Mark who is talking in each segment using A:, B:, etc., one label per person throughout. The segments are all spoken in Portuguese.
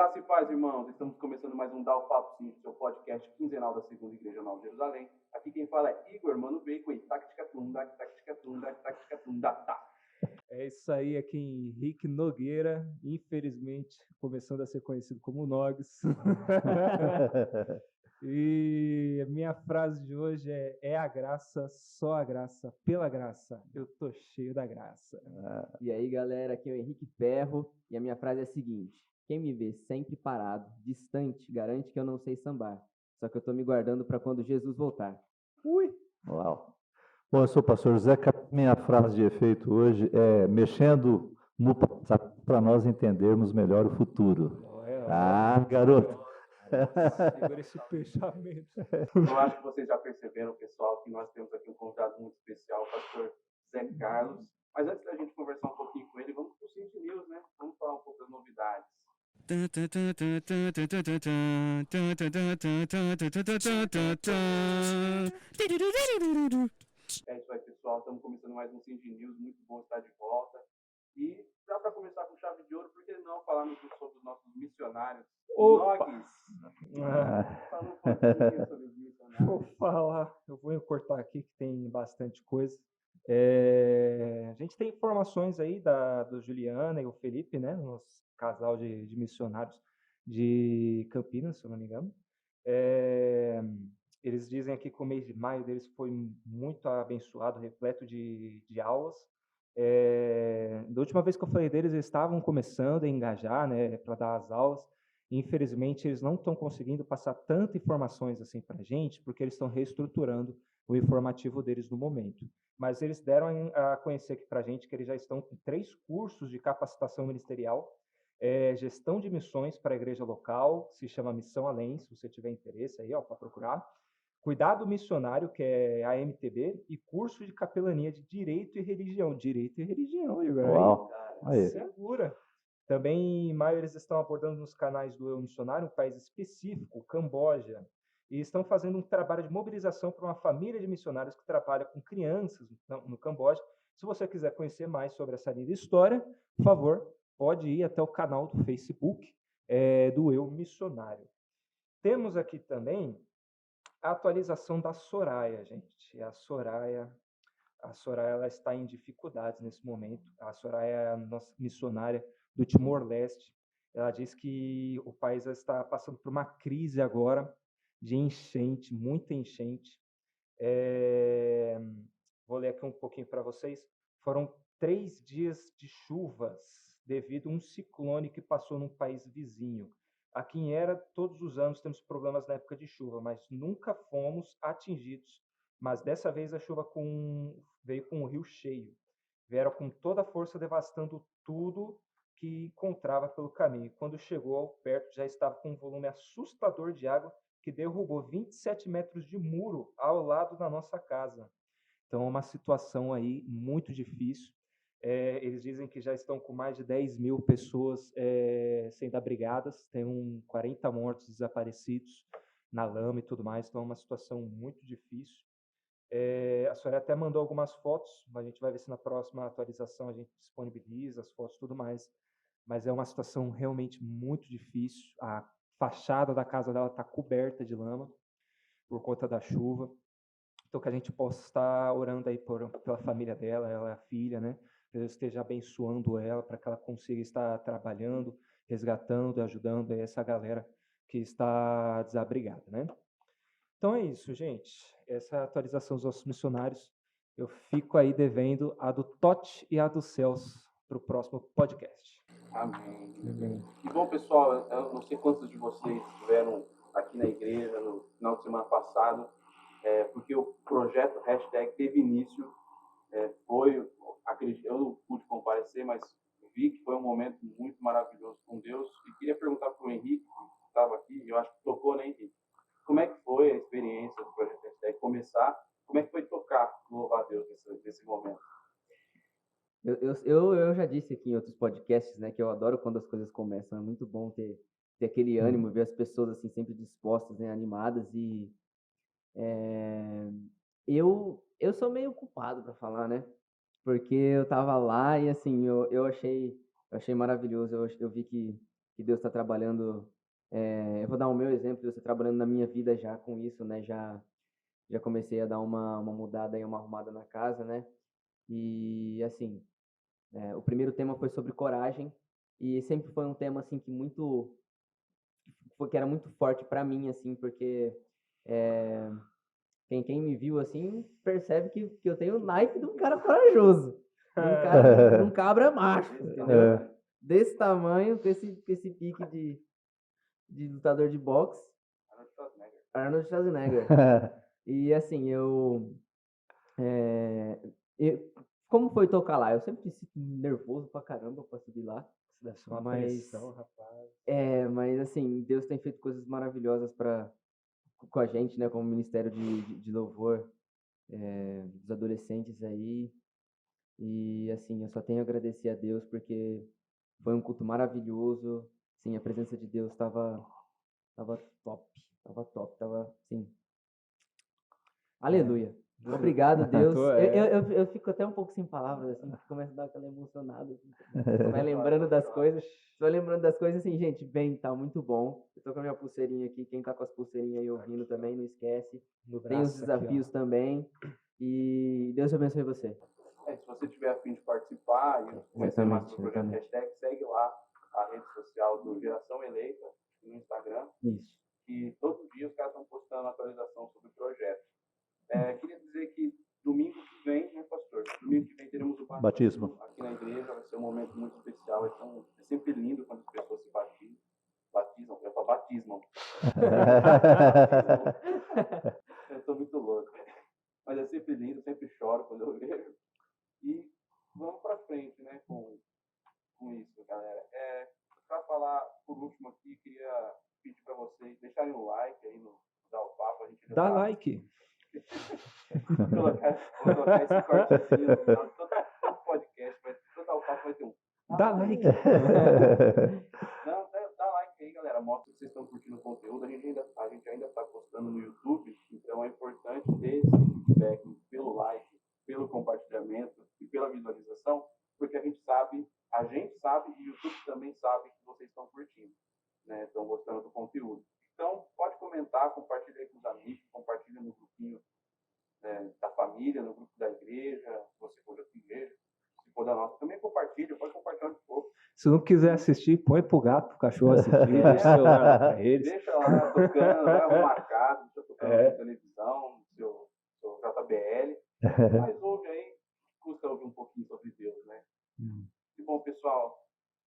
A: Graça e paz, irmãos. Estamos começando mais um Dá o Papo Simples, seu podcast quinzenal da Segunda Igreja Nova de Jerusalém. Aqui quem fala é Igor, Mano Bacon e tática tunda.
B: É isso aí, aqui Henrique Nogueira, infelizmente começando a ser conhecido como Nogues. E a minha frase de hoje é a graça, só a graça, pela graça, eu tô cheio da graça.
C: E aí, galera, aqui é o Henrique Ferro e a minha frase é a seguinte: quem me vê sempre parado, distante, garante que eu não sei sambar. Só que eu tô me guardando para quando Jesus voltar.
B: Ui!
D: Uau! Bom, eu sou o pastor José. Minha frase de efeito hoje é mexendo no passado para nós entendermos melhor o futuro. Garoto!
B: Segura esse pensamento.
A: Eu acho que vocês já perceberam, pessoal, que nós temos aqui um convidado muito especial, o pastor Zé Carlos. Mas antes da gente conversar um pouquinho com ele, vamos para o Cindy News, né? Vamos falar um pouco das novidades. É isso aí, pessoal. Estamos começando mais um Cindy News. Muito bom estar de volta. E já para começar com chave de ouro, por que não falarmos sobre os nossos missionários? Nogues. Fala um pouquinho sobre os missionários.
B: Vou falar, eu vou cortar aqui que tem bastante coisa. A gente tem informações aí do Juliana e o Felipe, né? Nosso casal de missionários de Campinas, se eu não me engano. Eles dizem aqui que o mês de maio deles foi muito abençoado, repleto de aulas. Da última vez que eu falei deles, eles estavam começando a engajar, né, para dar as aulas. Infelizmente, eles não estão conseguindo passar tantas informações assim para a gente, porque eles estão reestruturando o informativo deles no momento. Mas eles deram a conhecer aqui para a gente que eles já estão com 3 cursos de capacitação ministerial, gestão de missões para a igreja local, se chama Missão Além, se você tiver interesse aí, para procurar. Cuidado missionário, que é a MTB, e curso de capelania de Direito e Religião. Direito e Religião, Igor.
D: Uau! Aí.
B: Segura. Também em maio eles estão abordando nos canais do Eu Missionário um país específico, Camboja, e estão fazendo um trabalho de mobilização para uma família de missionários que trabalha com crianças no Camboja. Se você quiser conhecer mais sobre essa linda história, por favor, pode ir até o canal do Facebook do Eu Missionário. Temos aqui também a atualização da Soraya, gente. A Soraya ela está em dificuldades nesse momento. A Soraya é a nossa missionária do Timor-Leste. Ela diz que o país está passando por uma crise agora de enchente, muita enchente. Vou ler aqui um pouquinho para vocês. Foram 3 dias de chuvas devido a um ciclone que passou num país vizinho. Aqui em Era, todos os anos temos problemas na época de chuva, mas nunca fomos atingidos. Mas dessa vez a chuva veio com o rio cheio. Vieram com toda a força devastando tudo que encontrava pelo caminho. Quando chegou perto, já estava com um volume assustador de água que derrubou 27 metros de muro ao lado da nossa casa. Então é uma situação aí muito difícil. Eles dizem que já estão com mais de 10 mil pessoas sendo abrigadas, tem 40 mortos desaparecidos na lama e tudo mais, então é uma situação muito difícil. A senhora até mandou algumas fotos, a gente vai ver se na próxima atualização a gente disponibiliza as fotos e tudo mais, mas é uma situação realmente muito difícil. A fachada da casa dela está coberta de lama por conta da chuva. Então, que a gente possa estar orando aí pela família dela, ela é a filha, né? Que Deus esteja abençoando ela para que ela consiga estar trabalhando, resgatando e ajudando essa galera que está desabrigada, né? Então é isso, gente. Essa é a atualização dos nossos missionários. Eu fico aí devendo a do Totti e a do Celso para o próximo podcast.
A: Amém. E bom, pessoal, eu não sei quantos de vocês estiveram aqui na igreja no final de semana passado, porque o projeto Hashtag teve início. Eu não pude comparecer, mas vi que foi um momento muito maravilhoso com Deus. E queria perguntar para o Henrique, que estava aqui, eu acho que tocou, né, Henrique? Como é que foi a experiência do projeto Hashtag começar? Como é que foi tocar, louvar a Deus nesse momento?
C: Eu já disse aqui em outros podcasts, né, que eu adoro quando as coisas começam. É muito bom ter aquele ânimo, ver as pessoas assim sempre dispostas, né, animadas. E eu sou meio culpado para falar, né? Porque eu tava lá e assim eu achei maravilhoso. Eu vi que que Deus está trabalhando. Eu vou dar o meu exemplo, Deus está trabalhando na minha vida já com isso, né? Já comecei a dar uma mudada e uma arrumada na casa, né? E assim, o primeiro tema foi sobre coragem e sempre foi um tema assim que era muito forte para mim, assim, porque quem me viu assim percebe que eu tenho o naipe de um cara corajoso, de um cabra macho, entendeu? Desse tamanho, com esse pique de lutador de boxe, Arnold Schwarzenegger. E assim, como foi tocar lá? Eu sempre me sinto nervoso pra caramba pra subir lá.
B: Deve ser uma
C: Mas,
B: pressão, rapaz.
C: mas assim, Deus tem feito coisas maravilhosas com a gente, né? Como Ministério de Louvor dos adolescentes aí. E assim, eu só tenho a agradecer a Deus porque foi um culto maravilhoso. Sim, a presença de Deus estava top. Tava assim. Aleluia. Obrigado, Deus. Eu fico até um pouco sem palavras, assim, começo a dar aquela emocionada. Assim, vai lembrando das coisas. Tô lembrando das coisas assim, gente, bem, tá muito bom. Eu tô com a minha pulseirinha aqui. Quem tá com as pulseirinhas aí ouvindo também, não esquece. Tem os desafios aqui, também. E Deus abençoe você.
A: Se você tiver a fim de participar e conhecer mais sobre o projeto Hashtag, segue lá a rede social do Geração Eleita no Instagram.
C: Isso.
A: Que todos os dias os caras estão postando atualização sobre o projeto. Queria dizer que domingo que vem, né, pastor? Domingo que vem teremos o batismo aqui na igreja. Vai ser um momento muito especial. É sempre lindo quando as pessoas se batizam. Eu falo batismo. Eu estou muito louco. Mas é sempre lindo, sempre choro quando eu vejo. E vamos para frente, né, com isso, galera. Para falar por último aqui, queria pedir para vocês deixarem um like aí no Dá o Papo.
B: Dá like.
A: Vou colocar esse cortezinho no final de todo podcast, todo Dá o Papo vai ter um.
B: Dá like.
A: Não, dá like aí, galera. Mostra que vocês estão curtindo o conteúdo. A gente ainda está postando no YouTube, então é importante ter esse feedback pelo like, pelo compartilhamento e pela visualização, porque a gente sabe e o YouTube também sabe que vocês estão curtindo, né? Estão gostando do conteúdo. Então, pode comentar, compartilha aí com os amigos, compartilha no grupinho da família, no grupo da igreja, se você for da sua igreja, se for da nossa, também compartilha, pode compartilhar de pouco.
B: Se não quiser assistir, põe pro gato, pro cachorro assistir, deixa o celular lá pra eles.
A: Deixa lá tocando, vai arrumar a casa, deixa tocando na televisão, seu JBL, mas ouve aí, custa ouvir um pouquinho sobre Deus, né? E bom, pessoal,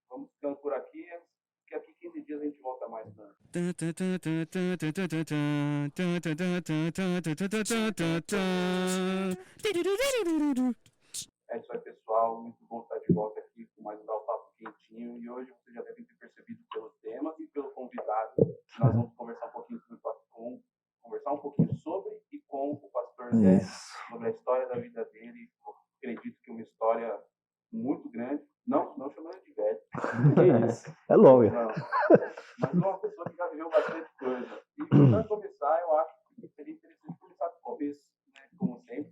A: vamos ficando por aqui, que aqui 15 dias a gente volta mais. É isso aí, pessoal. Muito bom estar de volta aqui com mais um Dá o Papo quentinho. E hoje vocês já devem ter percebido pelo tema e pelo convidado. Nós vamos conversar um pouquinho sobre e com o pastor Zé, sobre a história da vida dele. Eu acredito que é uma história muito grande. Não chamando de velho.
B: Que isso?
D: É longa.
A: Mas uma pessoa que já viveu bastante coisa. E para começar, eu acho que seria interessante começar do começo, né? Como sempre.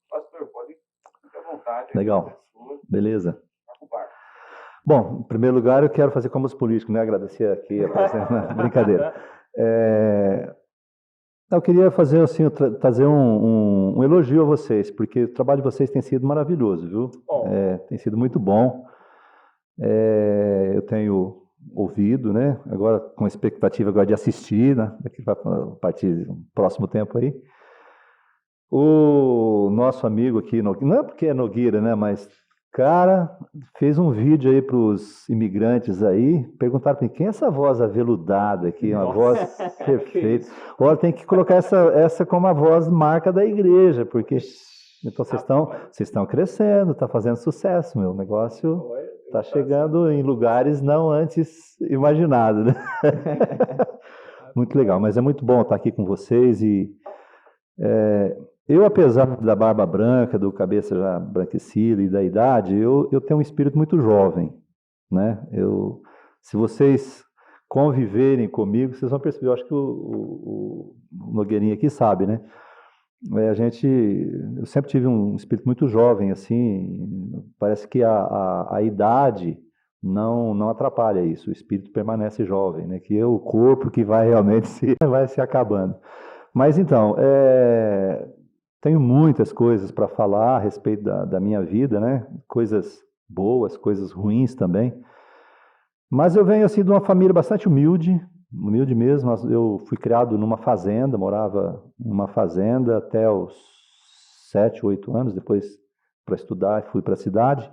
A: Pastor, pode ficar à vontade.
D: Legal. Beleza.
A: Tá.
D: Bom, em primeiro lugar, eu quero fazer como os políticos, né? Agradecer aqui a presença. Brincadeira. Eu queria fazer assim, trazer um elogio a vocês, porque o trabalho de vocês tem sido maravilhoso, viu? Tem sido muito bom. Eu tenho ouvido, né? Agora com expectativa agora de assistir, né? Daqui a partir do próximo tempo aí. O nosso amigo aqui, não é porque é Nogueira, né? Mas cara, fez um vídeo aí para os imigrantes aí, perguntaram para mim, quem é essa voz aveludada aqui, uma voz perfeita. Olha, tem que colocar essa como a voz marca da igreja, porque então vocês estão crescendo, está fazendo sucesso, meu negócio está chegando em lugares não antes imaginados, né? Muito legal, mas é muito bom estar aqui com vocês e eu, apesar da barba branca, do cabeça já branquecida e da idade, eu tenho um espírito muito jovem, né? Se vocês conviverem comigo, vocês vão perceber, eu acho que o Nogueirinha aqui sabe, né? Eu sempre tive um espírito muito jovem, assim, parece que a idade não atrapalha isso. O espírito permanece jovem, né? Que é o corpo que vai realmente vai se acabando. Mas então, tenho muitas coisas para falar a respeito da minha vida, né? Coisas boas, coisas ruins também. Mas eu venho assim de uma família bastante humilde mesmo. Eu fui criado numa fazenda, morava numa fazenda até os 7, 8 anos, depois para estudar fui para a cidade.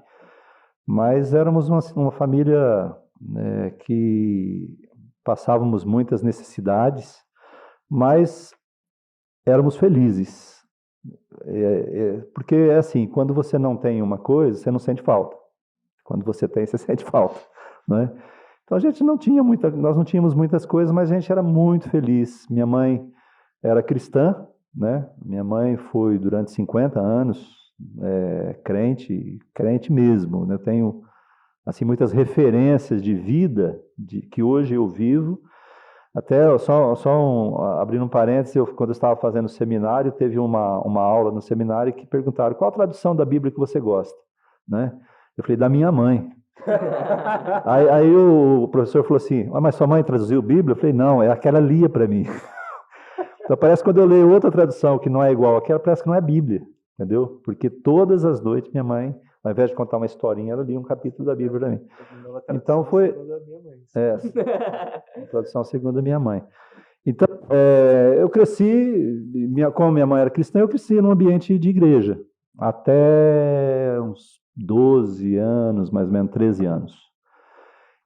D: Mas éramos uma família, né, que passávamos muitas necessidades, mas éramos felizes. Porque é assim, quando você não tem uma coisa, você não sente falta. Quando você tem, você sente falta, né? Então a gente nós não tínhamos muitas coisas, mas a gente era muito feliz. Minha mãe era cristã, né? Minha mãe foi durante 50 anos crente mesmo, né? Eu tenho assim muitas referências de vida que hoje eu vivo. Até abrindo um parênteses, quando eu estava fazendo o seminário, teve uma aula no seminário que perguntaram qual a tradução da Bíblia que você gosta, né? Eu falei, da minha mãe. Aí o professor falou assim, mas sua mãe traduziu a Bíblia? Eu falei, não, é aquela lia para mim. Então parece que quando eu leio outra tradução que não é igual àquela, parece que não é Bíblia, entendeu? Porque todas as noites minha mãe, ao invés de contar uma historinha, ela lia um capítulo da Bíblia para mim. Então foi... a tradução segundo a minha mãe. Então, eu cresci, como minha mãe era cristã, eu cresci num ambiente de igreja, até uns 12 anos, mais ou menos 13 anos.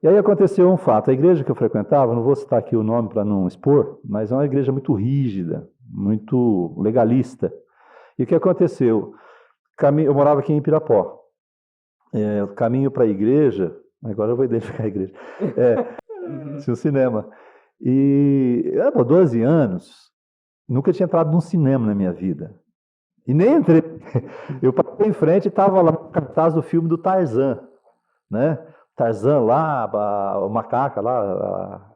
D: E aí aconteceu um fato, a igreja que eu frequentava, não vou citar aqui o nome para não expor, mas é uma igreja muito rígida, muito legalista. E o que aconteceu? Eu morava aqui em Pirapó. O caminho para a igreja, agora eu vou identificar a igreja, tinha um cinema. E eu, 12 anos, nunca tinha entrado num cinema na minha vida. E nem entrei. Eu passei em frente e estava lá no cartaz do filme do Tarzan, né? Tarzan lá, o macaca lá,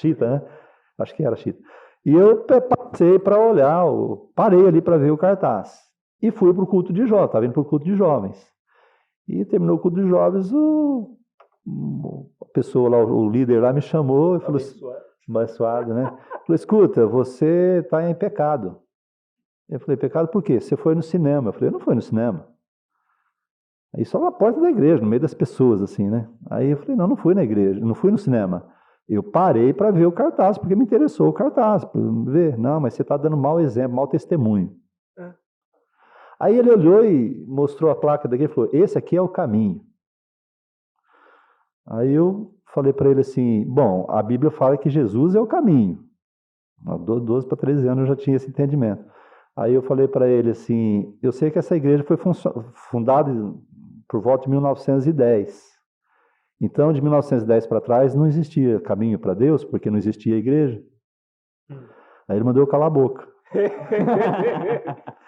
D: Chita, né? Acho que era Chita. E eu passei para olhar, parei ali para ver o cartaz. E fui para o culto de jovens, estava indo para o culto de jovens. E terminou o culto de jovens, a pessoa lá, o líder lá me chamou e falou assim, abençoado, né? Falou, escuta, você está em pecado. Eu falei, pecado por quê? Você foi no cinema. Eu falei, eu não fui no cinema. Aí só na porta da igreja, no meio das pessoas, assim, né? Aí eu falei, não fui na igreja, não fui no cinema. Eu parei para ver o cartaz, porque me interessou o cartaz, para ver. Não, mas você está dando mau exemplo, mau testemunho. Aí ele olhou e mostrou a placa da igreja e falou, esse aqui é o caminho. Aí eu falei para ele assim, bom, a Bíblia fala que Jesus é o caminho. Há 12 para 13 anos eu já tinha esse entendimento. Aí eu falei para ele assim, eu sei que essa igreja foi fundada por volta de 1910. Então, de 1910 para trás, não existia caminho para Deus, porque não existia igreja. Aí ele mandou eu calar a boca.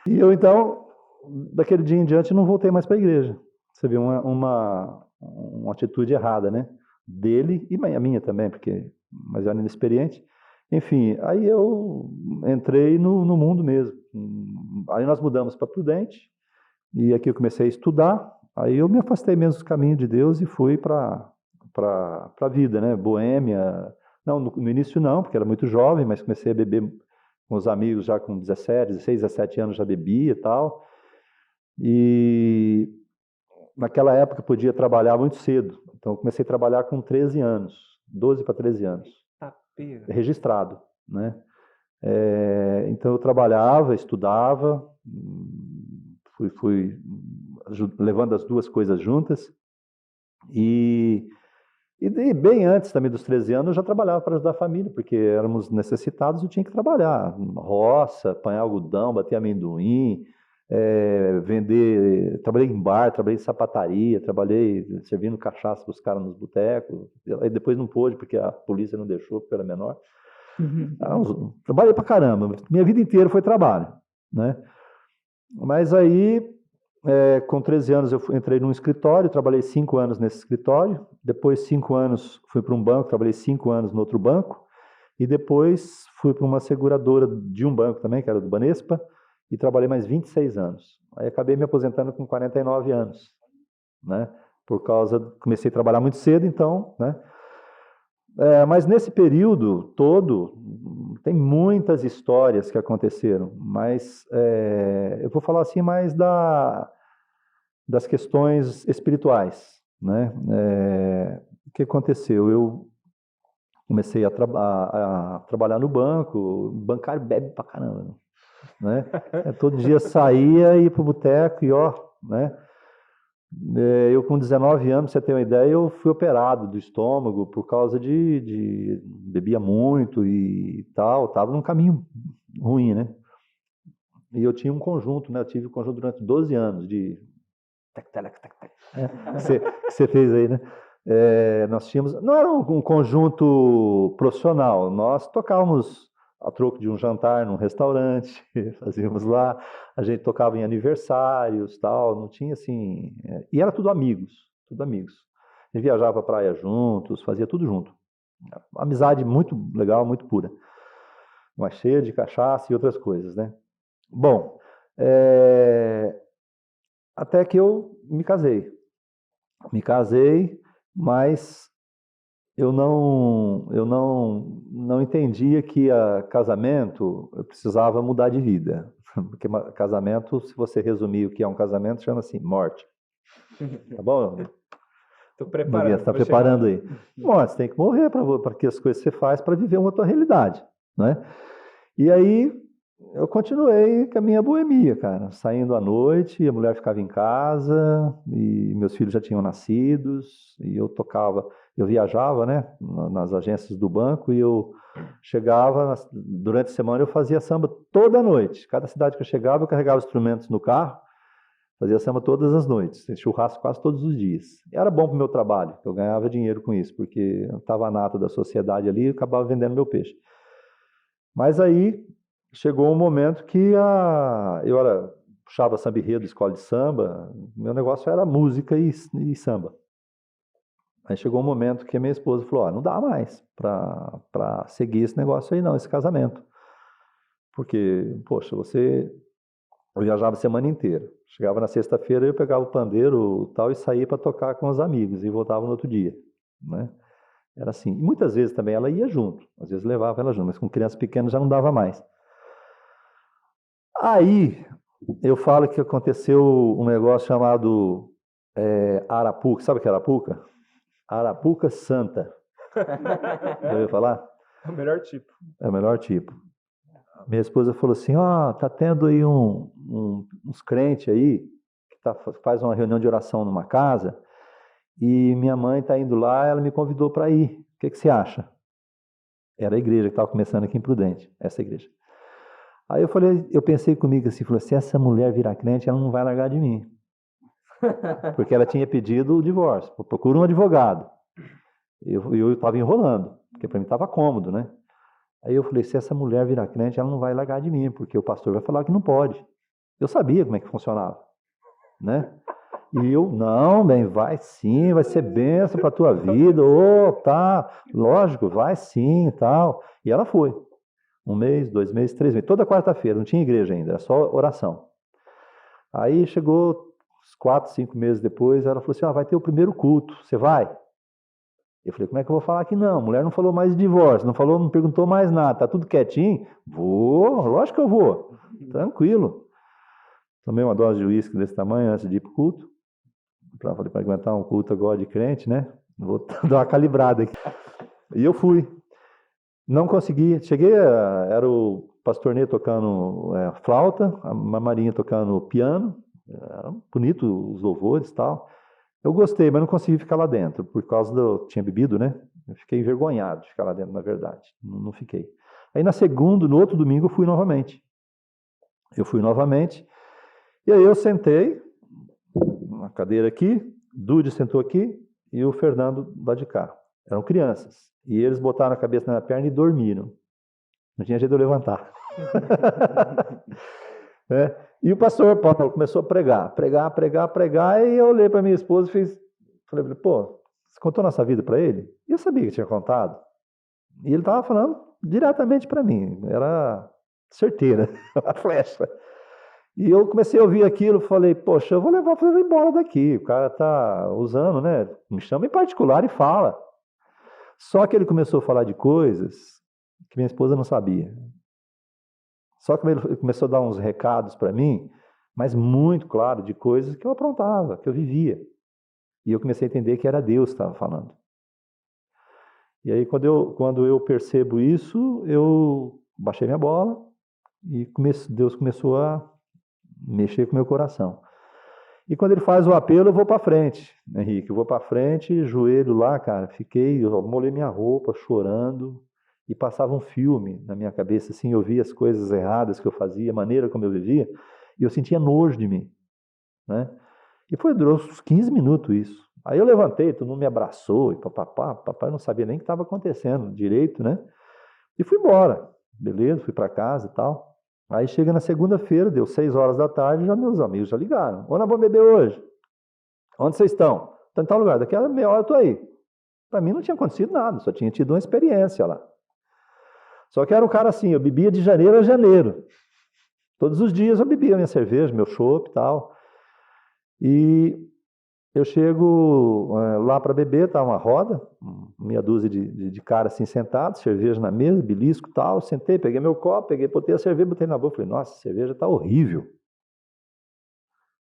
D: E eu, então, daquele dia em diante, não voltei mais para a igreja. Você viu uma atitude errada, né? Dele e a minha também, porque mas eu era inexperiente. Enfim, aí eu entrei no mundo mesmo. Aí nós mudamos para Prudente, e aqui eu comecei a estudar. Aí eu me afastei mesmo do caminho de Deus e fui para a vida, né? Boêmia. Não, no início não, porque era muito jovem, mas comecei a beber com os amigos já com 16, 17 anos já bebia e tal. E naquela época eu podia trabalhar muito cedo. Então eu comecei a trabalhar com 13 anos, 12 para 13 anos. Registrado, né? Então eu trabalhava, estudava, fui levando as duas coisas juntas. E bem antes também dos 13 anos eu já trabalhava para ajudar a família, porque éramos necessitados e eu tinha que trabalhar. Roça, apanhar algodão, bater amendoim, vender. Trabalhei em bar, trabalhei em sapataria, trabalhei servindo cachaça para os caras nos botecos. Aí depois não pôde, porque a polícia não deixou, porque eu era menor. Trabalhei pra caramba. Minha vida inteira foi trabalho, né? Mas aí, com 13 anos, eu entrei num escritório, trabalhei 5 anos nesse escritório. Depois, 5 anos, fui para um banco, trabalhei 5 anos no outro banco. E depois, fui para uma seguradora de um banco também, que era do Banespa, e trabalhei mais 26 anos. Aí acabei me aposentando com 49 anos, né? Comecei a trabalhar muito cedo, então, né? Mas nesse período todo, tem muitas histórias que aconteceram, mas eu vou falar assim mais das questões espirituais, né? O que aconteceu? Eu comecei a trabalhar no banco, o bancário bebe pra caramba, né? Todo dia saía, ia pro boteco e ó, né? Eu com 19 anos, pra você ter uma ideia, eu fui operado do estômago por causa de bebia muito e tal, estava num caminho ruim, né? E eu tinha um conjunto, né? Eu tive um conjunto durante 12 anos de que você fez aí, né? Nós tínhamos, não era um conjunto profissional, nós tocávamos a troco de um jantar num restaurante, fazíamos lá, a gente tocava em aniversários, tal, não tinha assim, e era tudo amigos, tudo amigos. A gente viajava para a praia juntos, fazia tudo junto. Amizade muito legal, muito pura, mas cheia de cachaça e outras coisas, né? Bom, até que eu me casei. Me casei, mas eu não entendia que casamento eu precisava mudar de vida. Porque casamento, se você resumir o que é um casamento, chama assim, morte. Tá bom?
B: Estou preparando.
D: Você está preparando aí. Bom, você tem que morrer para que as coisas que você faz para viver uma outra realidade, né? E aí eu continuei com a minha boemia, cara, saindo à noite, a mulher ficava em casa e meus filhos já tinham nascidos e eu viajava, né, nas agências do banco e eu chegava, durante a semana eu fazia samba toda noite. Cada cidade que eu chegava, eu carregava instrumentos no carro, fazia samba todas as noites, churrasco quase todos os dias. E era bom para o meu trabalho, eu ganhava dinheiro com isso, porque eu estava nata da sociedade ali e acabava vendendo meu peixe. Mas aí chegou um momento que eu puxava samba enredo, escola de samba, meu negócio era música e samba. Aí chegou um momento que a minha esposa falou, não dá mais para seguir esse negócio aí não, esse casamento. Porque, poxa, eu viajava a semana inteira. Chegava na sexta-feira, eu pegava o pandeiro tal e saía para tocar com os amigos e voltava no outro dia, né? Era assim. E muitas vezes também ela ia junto, às vezes levava ela junto, mas com crianças pequenas já não dava mais. Aí, eu falo que aconteceu um negócio chamado Arapuca. Sabe o que é Arapuca? Arapuca Santa. Já ouviu falar?
B: É o melhor tipo.
D: É o melhor tipo. Minha esposa falou assim, tá tendo aí uns crentes aí, que faz uma reunião de oração numa casa, e minha mãe está indo lá, ela me convidou para ir. O que você acha? Era a igreja que estava começando aqui em Prudente, essa igreja. Aí eu pensei comigo assim, falei, se essa mulher virar crente, ela não vai largar de mim. Porque ela tinha pedido o divórcio, procura um advogado. Eu estava enrolando, porque para mim estava cômodo, né? Aí eu falei, se essa mulher virar crente, ela não vai largar de mim, porque o pastor vai falar que não pode. Eu sabia como é que funcionava, né? E eu, não, bem, vai sim, vai ser bênção para a tua vida, tá, lógico, vai sim e tal. E ela foi. 1 mês, 2 meses, 3 meses, toda quarta-feira, não tinha igreja ainda, era só oração. Aí chegou 4, 5 meses depois, ela falou assim, vai ter o primeiro culto, você vai? Eu falei, como é que eu vou falar que não? A mulher não falou mais de divórcio, não perguntou mais nada, tá tudo quietinho? Vou, lógico que eu vou, tranquilo. Tomei uma dose de uísque desse tamanho antes de ir pro culto, para aguentar um culto agora de crente, né? Vou dar uma calibrada aqui. E eu fui. Não consegui, era o pastor Ney tocando flauta, a Marinha tocando piano, era bonito os louvores e tal. Eu gostei, mas não consegui ficar lá dentro, por causa tinha bebido, né? Eu fiquei envergonhado de ficar lá dentro, na verdade, não fiquei. Aí no outro domingo eu fui novamente. E aí eu sentei na cadeira aqui, Dude sentou aqui e o Fernando lá de cá. Eram crianças. E eles botaram a cabeça na minha perna e dormiram. Não tinha jeito de eu levantar. E o pastor Paulo começou a pregar, e eu olhei para minha esposa e falei, pô, você contou nossa vida para ele? E eu sabia que tinha contado. E ele estava falando diretamente para mim, era certeira, a flecha. E eu comecei a ouvir aquilo, falei, poxa, eu vou levar para embora daqui. O cara está usando, né? Me chama em particular e fala. Só que ele começou a falar de coisas que minha esposa não sabia. Só que ele começou a dar uns recados para mim, mas muito claro, de coisas que eu aprontava, que eu vivia. E eu comecei a entender que era Deus que estava falando. E aí, quando eu percebo isso, eu baixei minha bola e Deus começou a mexer com o meu coração. E quando ele faz o apelo, eu vou para frente, Henrique. Eu vou para frente, joelho lá, cara. Eu molhei minha roupa, chorando. E passava um filme na minha cabeça, assim. Eu via as coisas erradas que eu fazia, a maneira como eu vivia. E eu sentia nojo de mim, né? E durou uns 15 minutos isso. Aí eu levantei, todo mundo me abraçou. E papai não sabia nem o que estava acontecendo direito, né? E fui embora. Beleza, fui para casa e tal. Aí chega na segunda-feira, deu 6 horas da tarde, já meus amigos já ligaram. Onde nós vamos beber hoje? Onde vocês estão? Estou em tal lugar, daqui a meia hora eu estou aí. Para mim não tinha acontecido nada, só tinha tido uma experiência lá. Só que era um cara assim, eu bebia de janeiro a janeiro. Todos os dias eu bebia minha cerveja, meu chopp e tal. E eu chego lá para beber, tá uma roda, meia dúzia de caras assim sentados, cerveja na mesa, belisco e tal. Sentei, peguei meu copo, botei a cerveja, botei na boca. Falei, nossa, a cerveja tá horrível.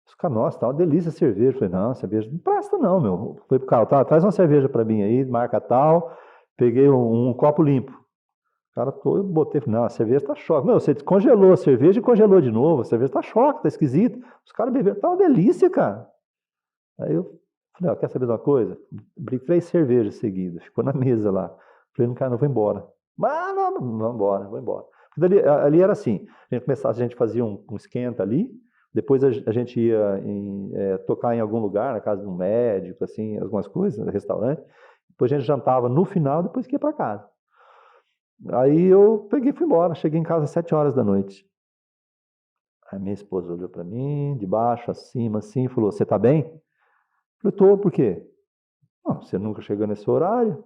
D: Os caras, nossa, tá uma delícia a cerveja. Falei, não, a cerveja não presta não, meu. Falei pro cara, tá, traz uma cerveja para mim aí, marca tal. Peguei um copo limpo. O cara todo, botei, falei, não, a cerveja tá choque. Meu, você descongelou a cerveja e congelou de novo. A cerveja tá choque, tá esquisito. Os caras beberam, tá uma delícia, cara. Aí eu falei, quer saber de uma coisa? Abri 3 cervejas seguidas, ficou na mesa lá. Falei, cara, não vou embora. Mas não, vou embora. Ali era assim, a gente fazia um esquenta ali, depois a gente ia tocar em algum lugar, na casa de um médico, assim, algumas coisas, no restaurante. Depois a gente jantava no final, depois que ia para casa. Aí eu peguei e fui embora, cheguei em casa às 7 horas da noite. Aí minha esposa olhou para mim, de baixo, acima, assim, e falou, você tá bem? Eu falei, tô, por quê? Você nunca chegou nesse horário? Eu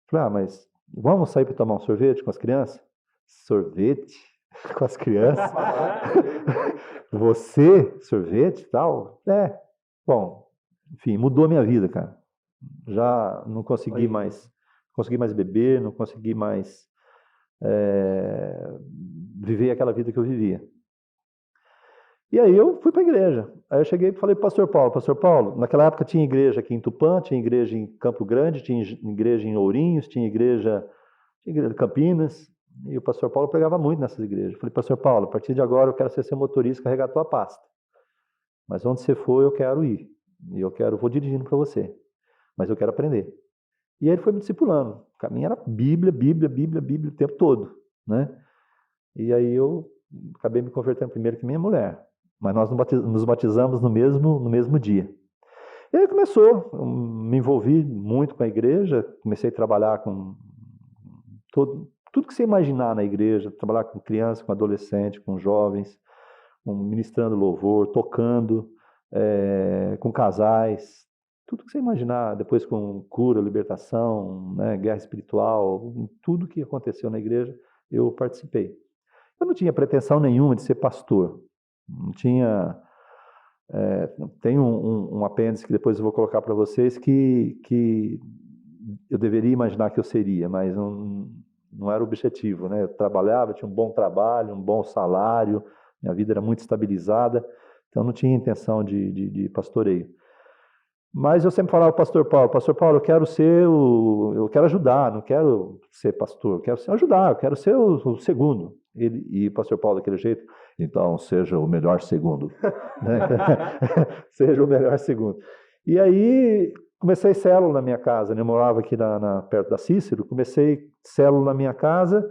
D: falei, mas vamos sair para tomar um sorvete com as crianças? Sorvete? Com as crianças? Você? Sorvete e tal? Bom, enfim, mudou a minha vida, cara. Já não consegui mais beber, não consegui mais viver aquela vida que eu vivia. E aí eu fui para a igreja. Aí eu cheguei e falei para o pastor Paulo, naquela época tinha igreja aqui em Tupã, tinha igreja em Campo Grande, tinha igreja em Ourinhos, tinha igreja em Campinas, e o pastor Paulo pregava muito nessas igrejas. Eu falei, pastor Paulo, a partir de agora eu quero ser seu motorista, carregar a tua pasta. Mas onde você for, eu quero ir. E vou dirigindo para você. Mas eu quero aprender. E aí ele foi me discipulando. O caminho era Bíblia o tempo todo, né? E aí eu acabei me convertendo primeiro que minha mulher. Mas nós nos batizamos no mesmo dia. E aí começou, me envolvi muito com a igreja, comecei a trabalhar com tudo que você imaginar na igreja, trabalhar com crianças, com adolescentes, com jovens, ministrando louvor, tocando, com casais, tudo que você imaginar, depois com cura, libertação, né, guerra espiritual, tudo que aconteceu na igreja, eu participei. Eu não tinha pretensão nenhuma de ser pastor. Não tinha. Tem um apêndice que depois eu vou colocar para vocês que eu deveria imaginar que eu seria, mas não era o objetivo, né? Eu trabalhava, tinha um bom trabalho, um bom salário, minha vida era muito estabilizada, então não tinha intenção de pastoreio. Mas eu sempre falava para o pastor Paulo, eu quero ajudar, não quero ser pastor, eu quero ajudar, eu quero ser o segundo. E o pastor Paulo daquele jeito, então seja o melhor segundo. Né? Seja o melhor segundo. E aí comecei célula na minha casa, né? Eu morava aqui perto da Cícero, comecei célula na minha casa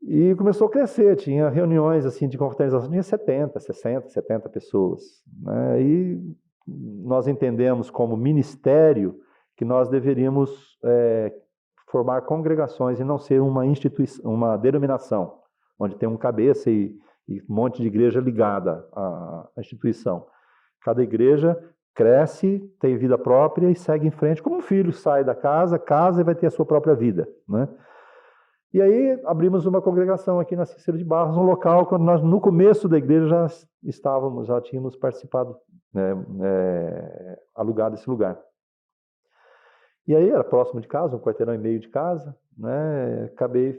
D: e começou a crescer, tinha reuniões assim de confraternização, tinha 70, 60, 70 pessoas. Né? E nós entendemos como ministério que nós deveríamos formar congregações e não ser uma instituição, uma denominação, onde tem um cabeça e um monte de igreja ligada à instituição. Cada igreja cresce, tem vida própria e segue em frente, como um filho sai da casa, casa e vai ter a sua própria vida, né? E aí abrimos uma congregação aqui na Cícero de Barros, um local quando nós, no começo da igreja, já tínhamos participado, alugado esse lugar. E aí era próximo de casa, 1,5 quarteirão de casa, né? Acabei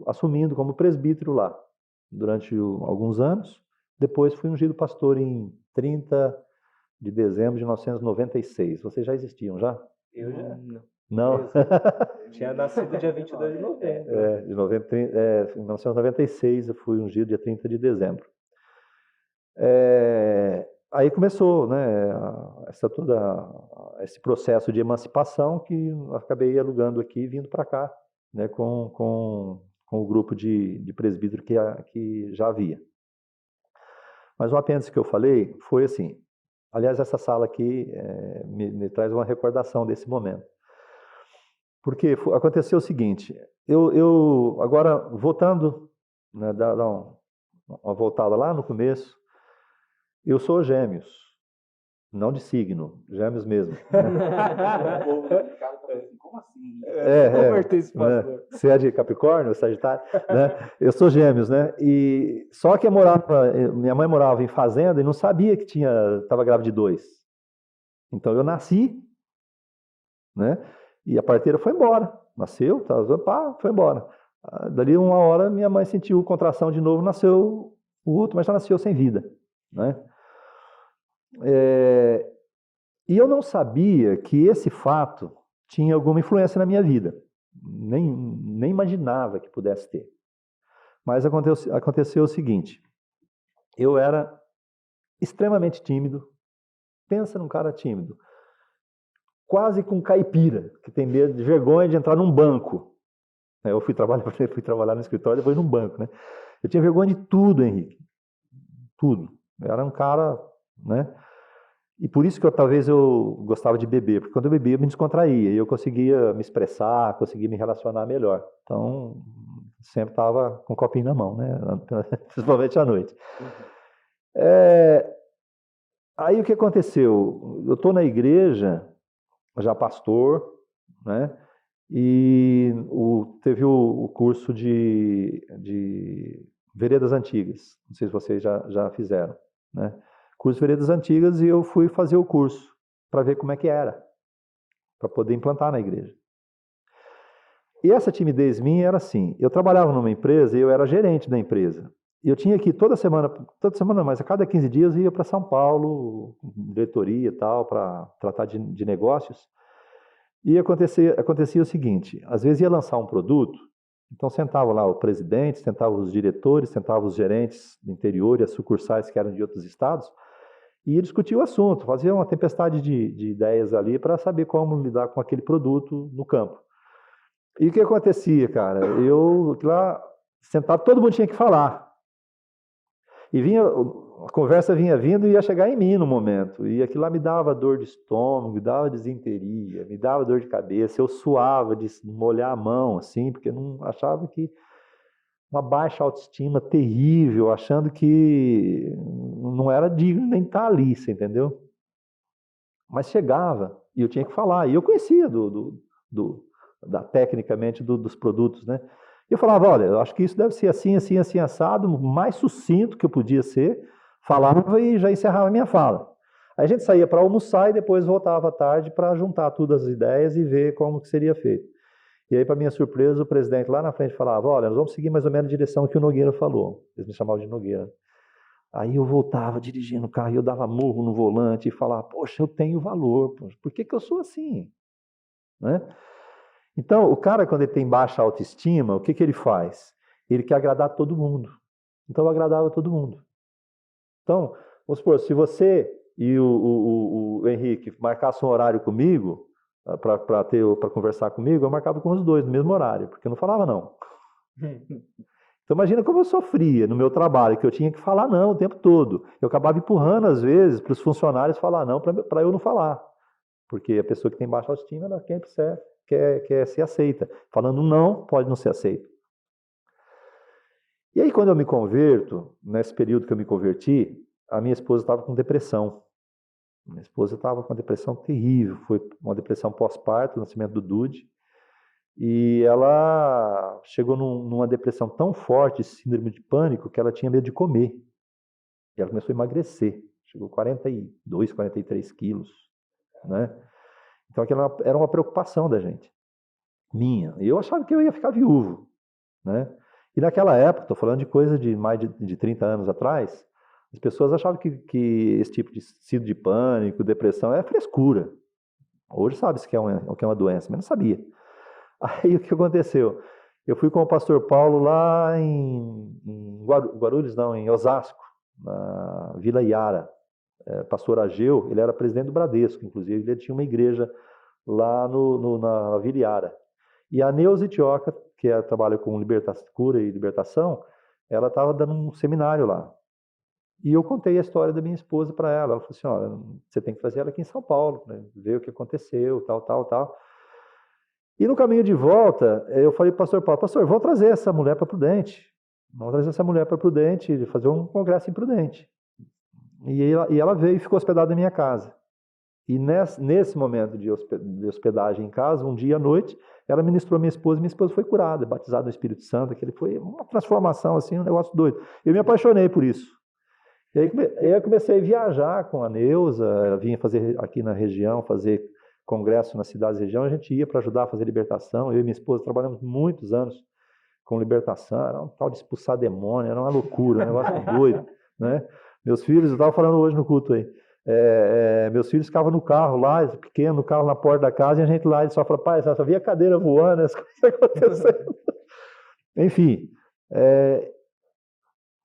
D: assumindo como presbítero lá durante alguns anos. Depois fui ungido pastor em 30 de dezembro de 1996. Vocês já existiam já?
B: Eu já.
D: Não?
B: Tinha nascido dia 22 de novembro.
D: Em 1996 eu fui ungido dia 30 de dezembro. Aí começou, né, esse processo de emancipação que eu acabei alugando aqui e vindo para cá, né, com o grupo de presbítero que já havia. Mas o apêndice que eu falei foi assim. Aliás, essa sala aqui me traz uma recordação desse momento. Porque aconteceu o seguinte, eu agora voltando, né, dar uma voltada lá no começo, eu sou gêmeos, não de signo, gêmeos mesmo.
A: O povo da casa tá assim, como assim?
B: Converter esse pastor.
D: Né? Você é de Capricórnio, Sagitário, né? Eu sou gêmeos, né? E só que minha mãe morava em fazenda e não sabia que estava grávida de 2. Então eu nasci, né? E a parteira foi embora. Nasceu, foi embora. Dali uma hora minha mãe sentiu contração de novo, nasceu o outro, mas já nasceu sem vida, né? E eu não sabia que esse fato tinha alguma influência na minha vida. Nem imaginava que pudesse ter. Mas aconteceu o seguinte. Eu era extremamente tímido. Pensa num cara tímido. Quase com caipira, que tem medo de vergonha de entrar num banco. Eu fui trabalhar no escritório, depois num banco, né? Eu tinha vergonha de tudo, Henrique. Tudo. Eu era um cara, né? E por isso que talvez eu gostava de beber, porque quando eu bebia eu me descontraía, e eu conseguia me expressar, conseguia me relacionar melhor. Então, sempre estava com um copinho na mão, né? Principalmente à noite. Aí o que aconteceu? Eu estou na igreja, já pastor, né? E teve o curso de Veredas Antigas. Não sei se vocês já fizeram, né? Curso Veredas Antigas, e eu fui fazer o curso para ver como é que era, para poder implantar na igreja. E essa timidez minha era assim, eu trabalhava numa empresa e eu era gerente da empresa. E eu tinha que toda semana não, mas a cada 15 dias eu ia para São Paulo, diretoria e tal, para tratar de negócios. E acontecia o seguinte, às vezes ia lançar um produto, então sentava lá o presidente, sentavam os diretores, sentavam os gerentes do interior e as sucursais que eram de outros estados, e ia discutir o assunto, fazia uma tempestade de ideias ali para saber como lidar com aquele produto no campo. E o que acontecia, cara? Eu lá sentado, todo mundo tinha que falar. E a conversa vinha vindo e ia chegar em mim no momento. E aquilo lá me dava dor de estômago, me dava desinteria, me dava dor de cabeça. Eu suava de molhar a mão, assim, porque eu não achava que uma baixa autoestima terrível, achando que não era digno nem estar ali, você entendeu? Mas chegava e eu tinha que falar. E eu conhecia tecnicamente dos produtos, né? E eu falava, olha, eu acho que isso deve ser assim, assim, assim, assado, o mais sucinto que eu podia ser, falava e já encerrava a minha fala. Aí a gente saía para almoçar e depois voltava à tarde para juntar todas as ideias e ver como que seria feito. E aí, para minha surpresa, o presidente lá na frente falava, olha, nós vamos seguir mais ou menos a direção que o Nogueira falou. Eles me chamavam de Nogueira. Aí eu voltava dirigindo o carro e eu dava murro no volante e falava, poxa, eu tenho valor, poxa, por que eu sou assim? Né? Então, o cara, quando ele tem baixa autoestima, o que ele faz? Ele quer agradar todo mundo. Então, eu agradava todo mundo. Então, vamos supor, se você e o Henrique marcassem um horário comigo, para conversar comigo, eu marcava com os dois no mesmo horário, porque eu não falava não. Então imagina como eu sofria no meu trabalho, que eu tinha que falar não o tempo todo. Eu acabava empurrando, às vezes, para os funcionários falar não, para eu não falar. Porque a pessoa que tem baixa autoestima, ela quer ser aceita. Falando não, pode não ser aceito. E aí, quando eu me converto, nesse período que eu me converti, a minha esposa estava com depressão. Minha esposa estava com uma depressão terrível, foi uma depressão pós-parto, nascimento do Dude. E ela chegou numa depressão tão forte, síndrome de pânico, que ela tinha medo de comer. E ela começou a emagrecer. Chegou a 42, 43 quilos, né? Então aquela era uma preocupação da gente, minha. E eu achava que eu ia ficar viúvo, né? E naquela época, estou falando de coisa de mais de 30 anos atrás, as pessoas achavam que esse tipo de síndrome de pânico, depressão, é frescura. Hoje sabe-se que é uma doença, mas não sabia. Aí o que aconteceu? Eu fui com o pastor Paulo lá em Guarulhos, não, em Osasco, na Vila Iara. Pastor Ageu, ele era presidente do Bradesco, inclusive, ele tinha uma igreja lá na Vila Iara. E a Neuza Itioca, que trabalha com cura e libertação, ela estava dando um seminário lá. E eu contei a história da minha esposa para ela. Ela falou assim, olha, você tem que trazer ela aqui em São Paulo, né, ver o que aconteceu, tal. E no caminho de volta, eu falei para o pastor Paulo, pastor, vamos trazer essa mulher para Prudente. Vamos trazer essa mulher para Prudente, fazer um congresso em Prudente. E ela veio e ficou hospedada na minha casa. E nesse momento de hospedagem em casa, um dia à noite, ela ministrou minha esposa foi curada, batizada no Espírito Santo, aquele foi uma transformação, assim, um negócio doido. Eu me apaixonei por isso. E aí eu comecei a viajar com a Neuza, ela vinha fazer aqui na região, fazer congresso nas cidades da região, a gente ia para ajudar a fazer libertação. Eu e minha esposa trabalhamos muitos anos com libertação, era um tal de expulsar demônio, era uma loucura, um negócio doido, né? Meus filhos, eu estava falando hoje no culto aí, meus filhos ficavam no carro lá, pequeno, no carro na porta da casa, e a gente lá, eles só falavam, pai, só via a cadeira voando, as coisas acontecendo. Enfim,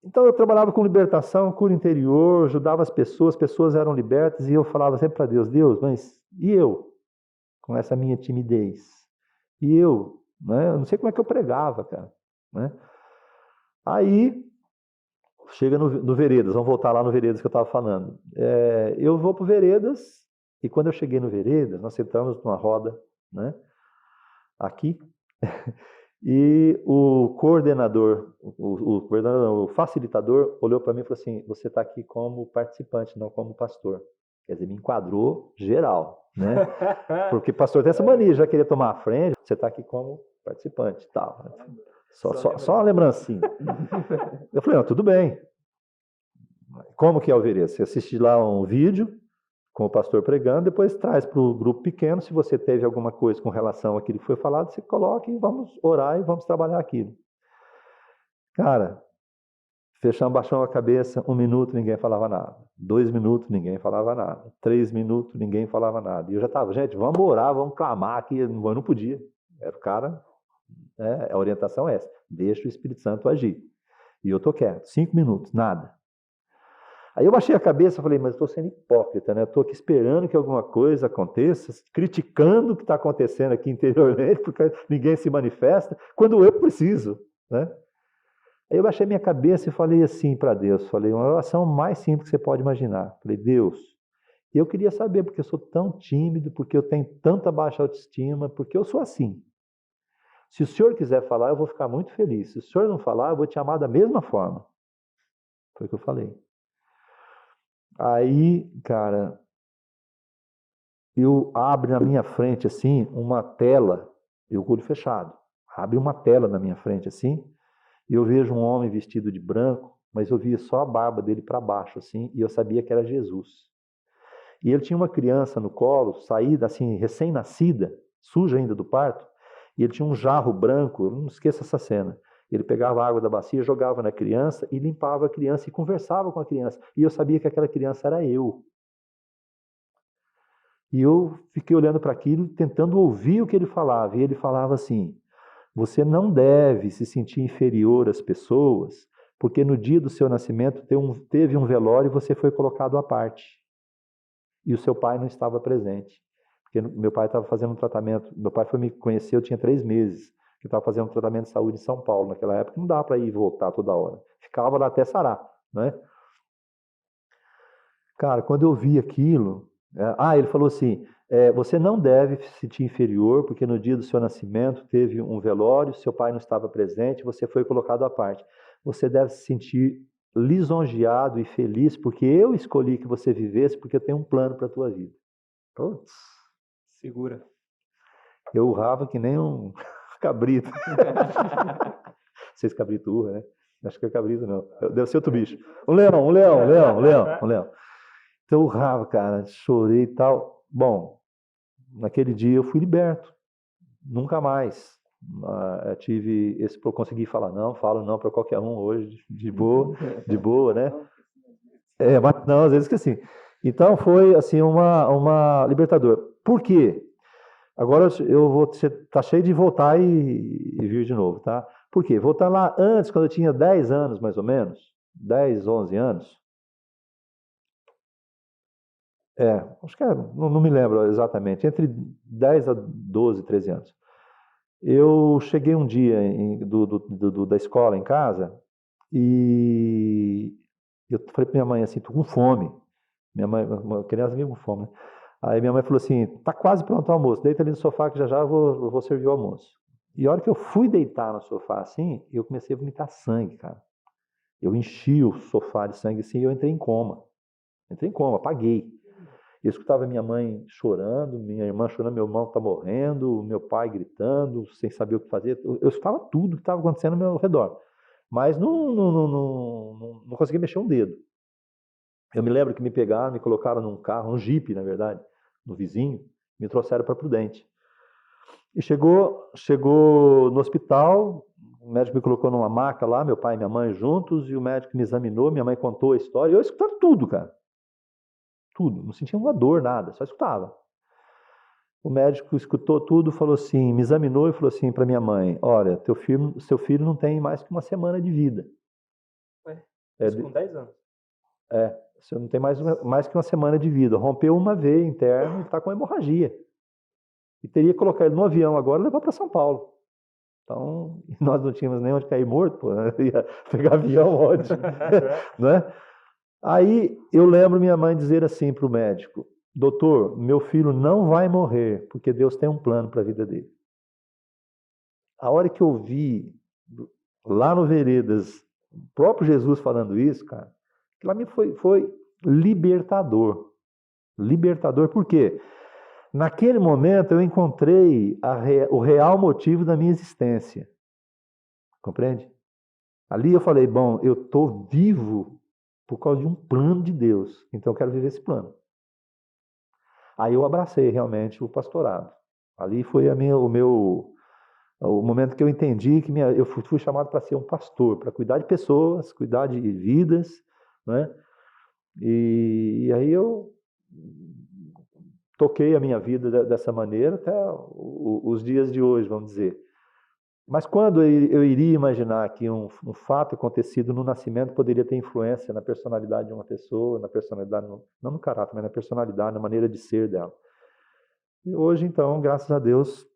D: então eu trabalhava com libertação, cura interior, ajudava as pessoas eram libertas, e eu falava sempre para Deus, mas e eu? Com essa minha timidez. E eu? Né? Eu não sei como é que eu pregava, cara. Né? Aí, chega no Veredas, vamos voltar lá no Veredas que eu estava falando. Eu vou para o Veredas, e quando eu cheguei no Veredas, nós sentamos numa roda, né? Aqui, e o coordenador, o facilitador, olhou para mim e falou assim, você está aqui como participante, não como pastor. Quer dizer, me enquadrou geral, né? Porque pastor tem essa mania, já queria tomar a frente, você está aqui como participante, tal. Só uma lembrancinha. Eu falei, não, tudo bem. Como que é o Veredas? Você assiste lá um vídeo com o pastor pregando, depois traz para o grupo pequeno, se você teve alguma coisa com relação àquilo que foi falado, você coloca e vamos orar e vamos trabalhar aquilo. Cara, fechamos, baixamos a cabeça, 1 minuto, ninguém falava nada. 2 minutos, ninguém falava nada. 3 minutos, ninguém falava nada. E eu já estava, gente, vamos orar, vamos clamar aqui. Eu não podia. Era o cara, a orientação é essa. Deixa o Espírito Santo agir. E eu estou quieto. 5 minutos, nada. Aí eu baixei a cabeça e falei, mas eu estou sendo hipócrita, né? Eu estou aqui esperando que alguma coisa aconteça, criticando o que está acontecendo aqui interiormente, porque ninguém se manifesta, quando eu preciso, né? Aí eu baixei minha cabeça e falei assim para Deus, falei, uma oração mais simples que você pode imaginar. Falei, Deus, eu queria saber porque eu sou tão tímido, porque eu tenho tanta baixa autoestima, porque eu sou assim. Se o Senhor quiser falar, eu vou ficar muito feliz. Se o Senhor não falar, eu vou te amar da mesma forma. Foi o que eu falei. Aí, cara, eu abro na minha frente, assim, uma tela, eu com o olho fechado, abre uma tela na minha frente, assim, e eu vejo um homem vestido de branco, mas eu via só a barba dele para baixo, assim, e eu sabia que era Jesus. E ele tinha uma criança no colo, saída, assim, recém-nascida, suja ainda do parto, e ele tinha um jarro branco, eu não esqueço essa cena. Ele pegava a água da bacia, jogava na criança e limpava a criança e conversava com a criança. E eu sabia que aquela criança era eu. E eu fiquei olhando para aquilo, tentando ouvir o que ele falava. E ele falava assim, você não deve se sentir inferior às pessoas, porque no dia do seu nascimento teve um velório e você foi colocado à parte. E o seu pai não estava presente. Porque meu pai estava fazendo um tratamento, meu pai foi me conhecer, eu tinha 3 meses. Que estava fazendo um tratamento de saúde em São Paulo naquela época, não dá para ir e voltar toda hora. Ficava lá até sarar, né? Cara, quando eu vi aquilo, ele falou assim, você não deve se sentir inferior, porque no dia do seu nascimento teve um velório, seu pai não estava presente, você foi colocado à parte. Você deve se sentir lisonjeado e feliz, porque eu escolhi que você vivesse, porque eu tenho um plano para a tua vida. Putz.
B: Segura.
D: Eu urrava que nem um cabrito. Vocês cabrito urra, né? Acho que é cabrito, não. Deve ser outro bicho. Um leão. Então, eu urrava, cara, chorei e tal. Bom, naquele dia eu fui liberto. Nunca mais consegui falar não, falo não para qualquer um hoje, de boa, né? Mas não, às vezes que assim. Então, foi, assim, uma libertador. Por quê? Agora eu vou tá cheio de voltar e vir de novo, tá? Por quê? Voltar lá antes, quando eu tinha 10 anos, mais ou menos, 10, 11 anos. Acho que não me lembro exatamente, entre 10 a 12, 13 anos. Eu cheguei um dia da escola em casa e eu falei para minha mãe assim, tô com fome. Minha mãe, uma criança vive com fome, né? Aí minha mãe falou assim, tá quase pronto o almoço, deita ali no sofá que já eu vou servir o almoço. E a hora que eu fui deitar no sofá assim, eu comecei a vomitar sangue, cara. Eu enchi o sofá de sangue assim e eu entrei em coma. Apaguei. Eu escutava minha mãe chorando, minha irmã chorando, meu irmão está morrendo, meu pai gritando, sem saber o que fazer. Eu escutava tudo que estava acontecendo ao meu redor. Mas não conseguia mexer um dedo. Eu me lembro que me pegaram, me colocaram num carro, um jipe, na verdade, no vizinho, me trouxeram para Prudente. E chegou no hospital, o médico me colocou numa maca lá, meu pai e minha mãe juntos, e o médico me examinou, minha mãe contou a história, e eu escutava tudo, cara. Tudo, não sentia uma dor, nada, só escutava. O médico escutou tudo, falou assim, me examinou e falou assim para minha mãe, olha, seu filho não tem mais que uma semana de vida.
B: Ué, isso com 10 anos.
D: Você não tem mais que uma semana de vida. Rompeu uma veia interna e está com hemorragia. E teria que colocar ele no avião agora e levar para São Paulo. Então, nós não tínhamos nem onde cair morto, pô, né? Ia pegar avião onde? Né? Aí eu lembro minha mãe dizer assim para o médico, doutor, meu filho não vai morrer, porque Deus tem um plano para a vida dele. A hora que eu vi, lá no Veredas, o próprio Jesus falando isso, cara, aquilo lá foi libertador. Libertador, por quê? Naquele momento eu encontrei o real motivo da minha existência. Compreende? Ali eu falei, bom, eu estou vivo por causa de um plano de Deus, então eu quero viver esse plano. Aí eu abracei realmente o pastorado. Ali foi o momento que eu entendi que eu fui chamado para ser um pastor, para cuidar de pessoas, cuidar de vidas, né? E aí eu toquei a minha vida dessa maneira até os dias de hoje, vamos dizer. Mas quando eu iria imaginar que um fato acontecido no nascimento poderia ter influência na personalidade de uma pessoa, na personalidade, não no caráter, mas na personalidade, na maneira de ser dela. E hoje, então, graças a Deus,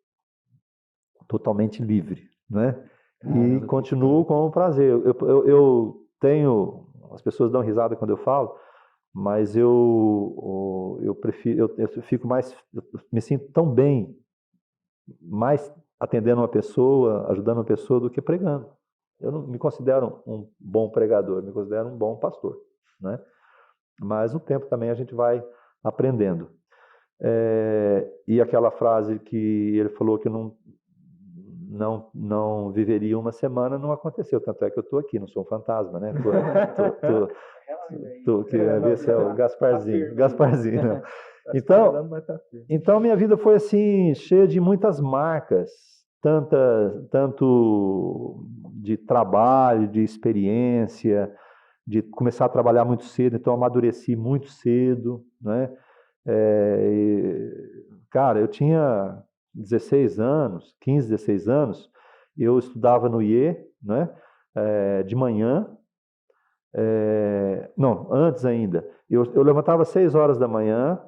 D: totalmente livre, né? E continuo com prazer. Eu tenho, as pessoas dão risada quando eu falo, mas eu prefiro, eu fico mais, eu me sinto tão bem, mais atendendo uma pessoa, ajudando uma pessoa, do que pregando. Eu não me considero um bom pregador, me considero um bom pastor, né? Mas no tempo também a gente vai aprendendo. E aquela frase que ele falou que não viveria uma semana, não aconteceu. Tanto é que eu estou aqui, não sou um fantasma, né? Que vai ver se é o Gasparzinho. Né? Então minha vida foi assim, cheia de muitas marcas, tanto de trabalho, de experiência, de começar a trabalhar muito cedo, então amadureci muito cedo, né? Cara, eu tinha 16 anos, 15, 16 anos, eu estudava no IE, né? De manhã, não, antes ainda, eu levantava às 6 horas da manhã,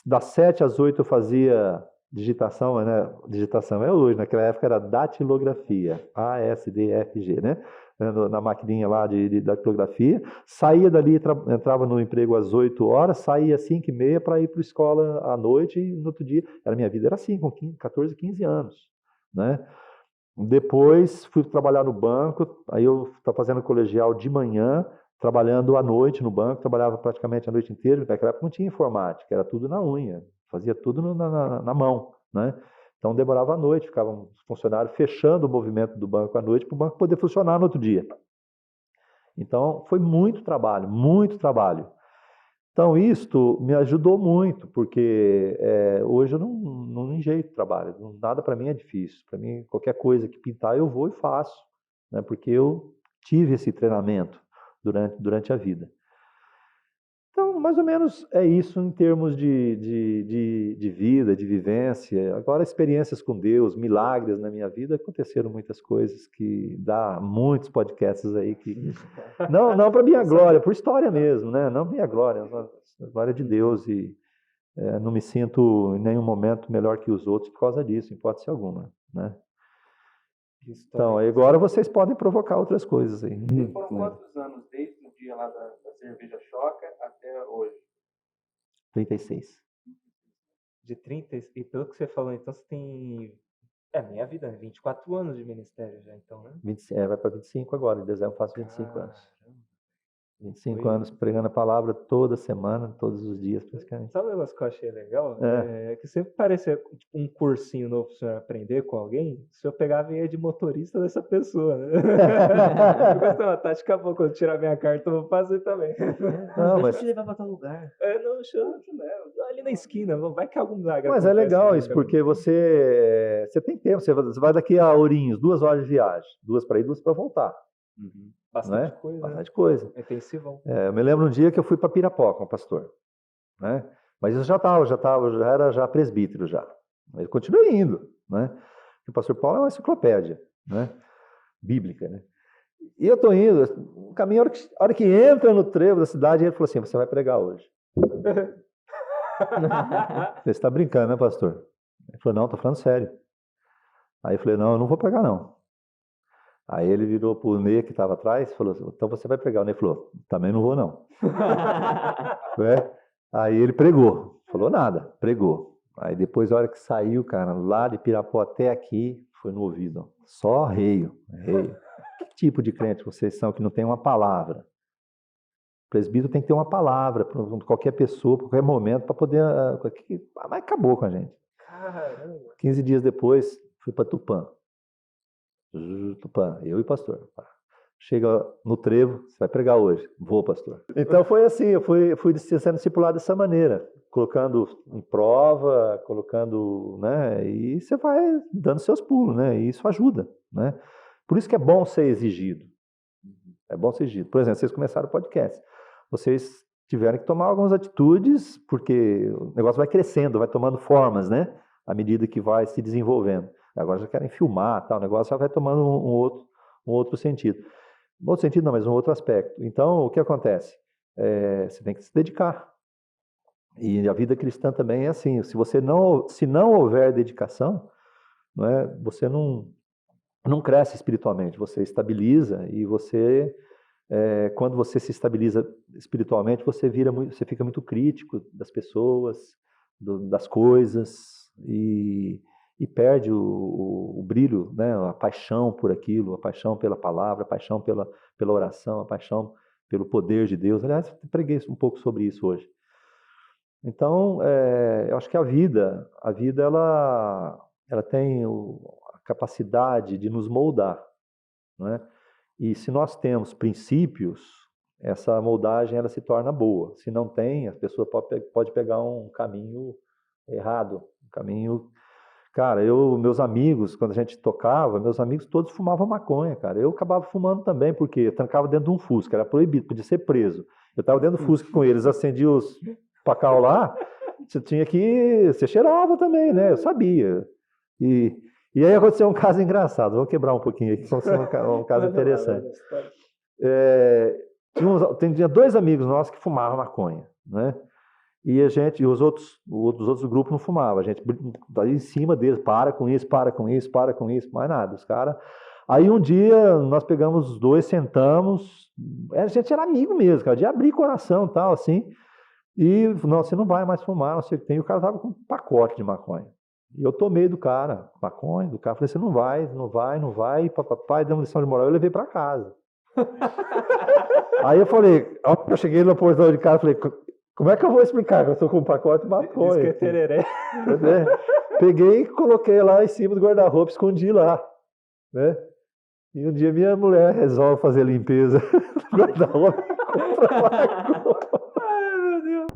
D: das 7 às 8 eu fazia digitação, né? Digitação é hoje, naquela época era datilografia, ASDFG, né? Na maquininha lá de datilografia, saía dali, entrava no emprego às 8 horas, saía às 5h30 para ir para a escola à noite, e no outro dia, minha vida era assim, com 14, 15 anos, né? Depois fui trabalhar no banco, aí eu estava fazendo colegial de manhã, trabalhando à noite no banco, trabalhava praticamente a noite inteira, naquela época não tinha informática, era tudo na unha, fazia tudo na mão, né? Então demorava à noite, ficavam os funcionários fechando o movimento do banco à noite para o banco poder funcionar no outro dia. Então foi muito trabalho, muito trabalho. Então isto me ajudou muito, porque hoje eu não enjeito trabalho, nada para mim é difícil. Para mim, qualquer coisa que pintar eu vou e faço, né? Porque eu tive esse treinamento durante a vida. Então, mais ou menos é isso em termos de vida, de vivência. Agora, experiências com Deus, milagres na minha vida, aconteceram muitas coisas que dá muitos podcasts aí que... Não para minha glória, por história mesmo, né? Não minha glória, a glória de Deus. E não me sinto em nenhum momento melhor que os outros por causa disso, em hipótese alguma, né? Então, agora vocês podem provocar outras coisas aí.
A: E foram quantos anos desde o dia lá da cerveja choca até hoje?
D: 36.
B: De 30, e pelo que você falou, então você tem... minha vida, 24 anos de ministério já, então, né?
D: Vai para 25 agora, em dezembro eu faço 25 anos. 25
B: Foi.
D: anos pregando a palavra toda semana, todos os dias, praticamente.
B: Sabe um negócio que eu achei legal? Que sempre parecia tipo, um cursinho novo para o senhor aprender com alguém, o senhor pegava e ia de motorista dessa pessoa, né? Eu pensei, uma tática boa, quando tirar minha carta eu vou fazer também.
D: Não, mas...
C: Deixa eu te levar para tal lugar.
B: Não, deixa eu levar. Ali na esquina, vai que algum milagre
D: Mas é
B: acontece
D: legal
B: ali,
D: isso,
B: cara.
D: porque você tem tempo, você vai daqui a Ourinhos, 2 horas de viagem, 2 para ir, 2 para voltar.
B: Bastante
D: Né?
B: coisa.
D: Bastante coisa.
B: É intensivão.
D: Eu me lembro um dia que eu fui para Pirapó com o pastor, né? Mas eu já era presbítero já. Mas eu continuei indo, né? O pastor Paulo é uma enciclopédia, né? Bíblica, né? E eu estou indo, o caminho, a hora que entra no trevo da cidade, ele falou assim: você vai pregar hoje. Você está brincando, né, pastor? Ele falou: não, estou falando sério. Aí eu falei: não, eu não vou pregar, não. Aí ele virou para o Ney, que estava atrás, e falou: então você vai pregar. O Ney falou: também não vou, não. Aí ele pregou. Falou nada, pregou. Aí depois, a hora que saiu, cara, lá de Pirapó até aqui, foi no ouvido. Só reio. Que tipo de crente vocês são que não tem uma palavra? O presbítero tem que ter uma palavra para qualquer pessoa, para qualquer momento, para poder... Mas acabou com a gente.
B: Caramba.
D: 15 dias depois, fui para Tupã. Eu e o pastor. Chega no trevo, você vai pregar hoje. Vou, pastor. Então foi assim, eu fui sendo discipulado dessa maneira, colocando em prova, colocando, né? E você vai dando seus pulos, né? E isso ajuda, né? Por isso que é bom ser exigido. É bom ser exigido. Por exemplo, vocês começaram o podcast. Vocês tiveram que tomar algumas atitudes, porque o negócio vai crescendo, vai tomando formas, né? À medida que vai se desenvolvendo. Agora já querem filmar, tal, o negócio já vai tomando um outro sentido. Um outro sentido não, mas um outro aspecto. Então, o que acontece? Você tem que se dedicar. E a vida cristã também é assim. Se não houver dedicação, não é, você não cresce espiritualmente. Você estabiliza e quando você se estabiliza espiritualmente, você fica muito crítico das pessoas, das coisas e perde o brilho, né? A paixão por aquilo, a paixão pela palavra, a paixão pela oração, a paixão pelo poder de Deus. Aliás, eu preguei um pouco sobre isso hoje. Então, eu acho que a vida ela tem a capacidade de nos moldar, não é? E se nós temos princípios, essa moldagem ela se torna boa. Se não tem, a pessoa pode pegar um caminho errado, um caminho... Cara, meus amigos, quando a gente tocava, meus amigos todos fumavam maconha, cara. Eu acabava fumando também, porque eu trancava dentro de um Fusca, era proibido, podia ser preso. Eu estava dentro do Fusca com eles, acendia os pacal lá, você cheirava também, né? Eu sabia. E aí aconteceu um caso engraçado, vou quebrar um pouquinho aqui, um caso interessante. Tinha 2 amigos nossos que fumavam maconha, né? E os outros do grupo não fumavam. A gente tá em cima deles, para com isso, mais nada. Os caras. Aí um dia nós pegamos os 2, sentamos, a gente era amigo mesmo, cara, de abrir coração e tal, assim. E não, você não vai mais fumar, não sei o que tem. E o cara tava com um pacote de maconha. E eu tomei do cara, maconha, do cara, falei, você não vai, e papai, deu uma lição de moral, eu levei para casa. Aí eu falei, eu cheguei no portão de casa, falei, como é que eu vou explicar que eu estou com um pacote de maconha?
B: Diz que é tereré.
D: Peguei e coloquei lá em cima do guarda-roupa, escondi lá, né? E um dia minha mulher resolve fazer a limpeza do guarda-roupa e compra lá.
B: Ai, meu Deus.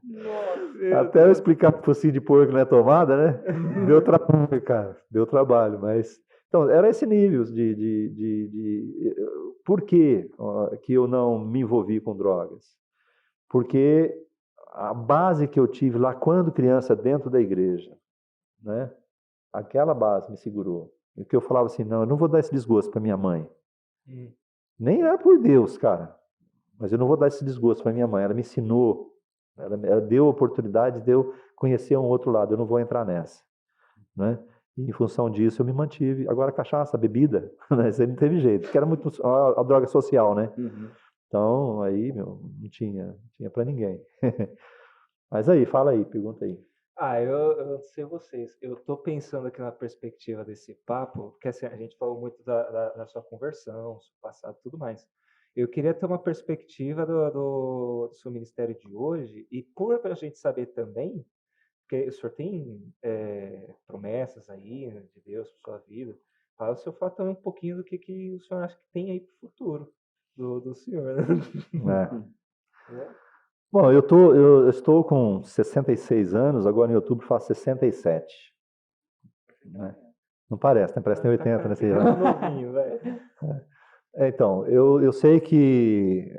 B: Nossa,
D: Até eu explicar que o focinho de porco não é tomada, né? Deu trabalho, cara. Deu trabalho, mas... Então, era esse nível Por que que eu não me envolvi com drogas? Porque a base que eu tive lá quando criança dentro da igreja, né? Aquela base me segurou. E que eu falava assim, não, eu não vou dar esse desgosto para minha mãe. Nem era por Deus, cara. Mas eu não vou dar esse desgosto para minha mãe. Ela me ensinou. Ela deu oportunidade de eu conhecer um outro lado. Eu não vou entrar nessa, né? E em função disso eu me mantive. Agora cachaça, bebida, né? Isso aí não teve jeito. Porque era muito a droga social, né? Então aí, meu, não tinha para ninguém. Mas aí, fala aí, pergunta aí.
B: Eu não sei vocês. Eu tô pensando aqui na perspectiva desse papo, porque assim, a gente falou muito da sua conversão, seu passado e tudo mais. Eu queria ter uma perspectiva do seu ministério de hoje, e por a gente saber também, porque o senhor tem promessas aí, né, de Deus para sua vida, fala o senhor fala também um pouquinho do que o senhor acha que tem aí para o futuro do senhor, né?
D: Bom, eu estou com 66 anos, agora em outubro faço 67. Né? Não parece, né? Parece que tem 80, né? Sei lá.
B: Novinho, velho.
D: Então, eu sei que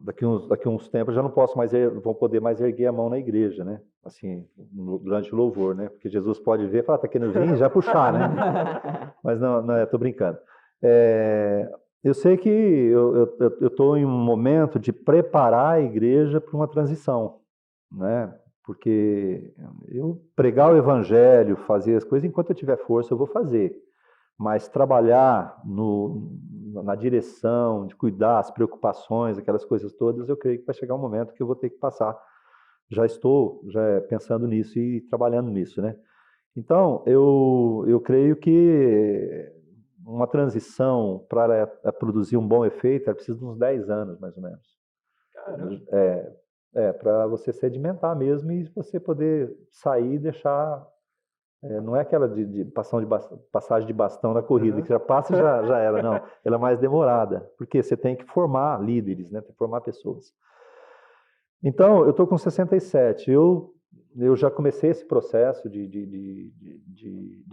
D: daqui uns tempos eu já não posso mais vou poder mais erguer a mão na igreja, né? Assim, durante o louvor, né? Porque Jesus pode ver e falar, tá querendo vir e já puxar, né? Mas não, eu tô brincando. Eu sei que eu estou em um momento de preparar a igreja para uma transição, né? Porque eu pregar o evangelho, fazer as coisas, enquanto eu tiver força eu vou fazer. Mas trabalhar na direção, de cuidar, as preocupações, aquelas coisas todas, eu creio que vai chegar um momento que eu vou ter que passar. Já estou pensando nisso e trabalhando nisso, né? Então, eu creio que uma transição para produzir um bom efeito, ela precisa de uns 10 anos, mais ou menos.
B: Caramba.
D: Para você sedimentar mesmo e você poder sair e deixar... não é aquela de passagem de bastão na corrida, que já passa e já era, não. Ela é mais demorada, porque você tem que formar líderes, né? Formar pessoas. Então, eu estou com 67. Eu já comecei esse processo de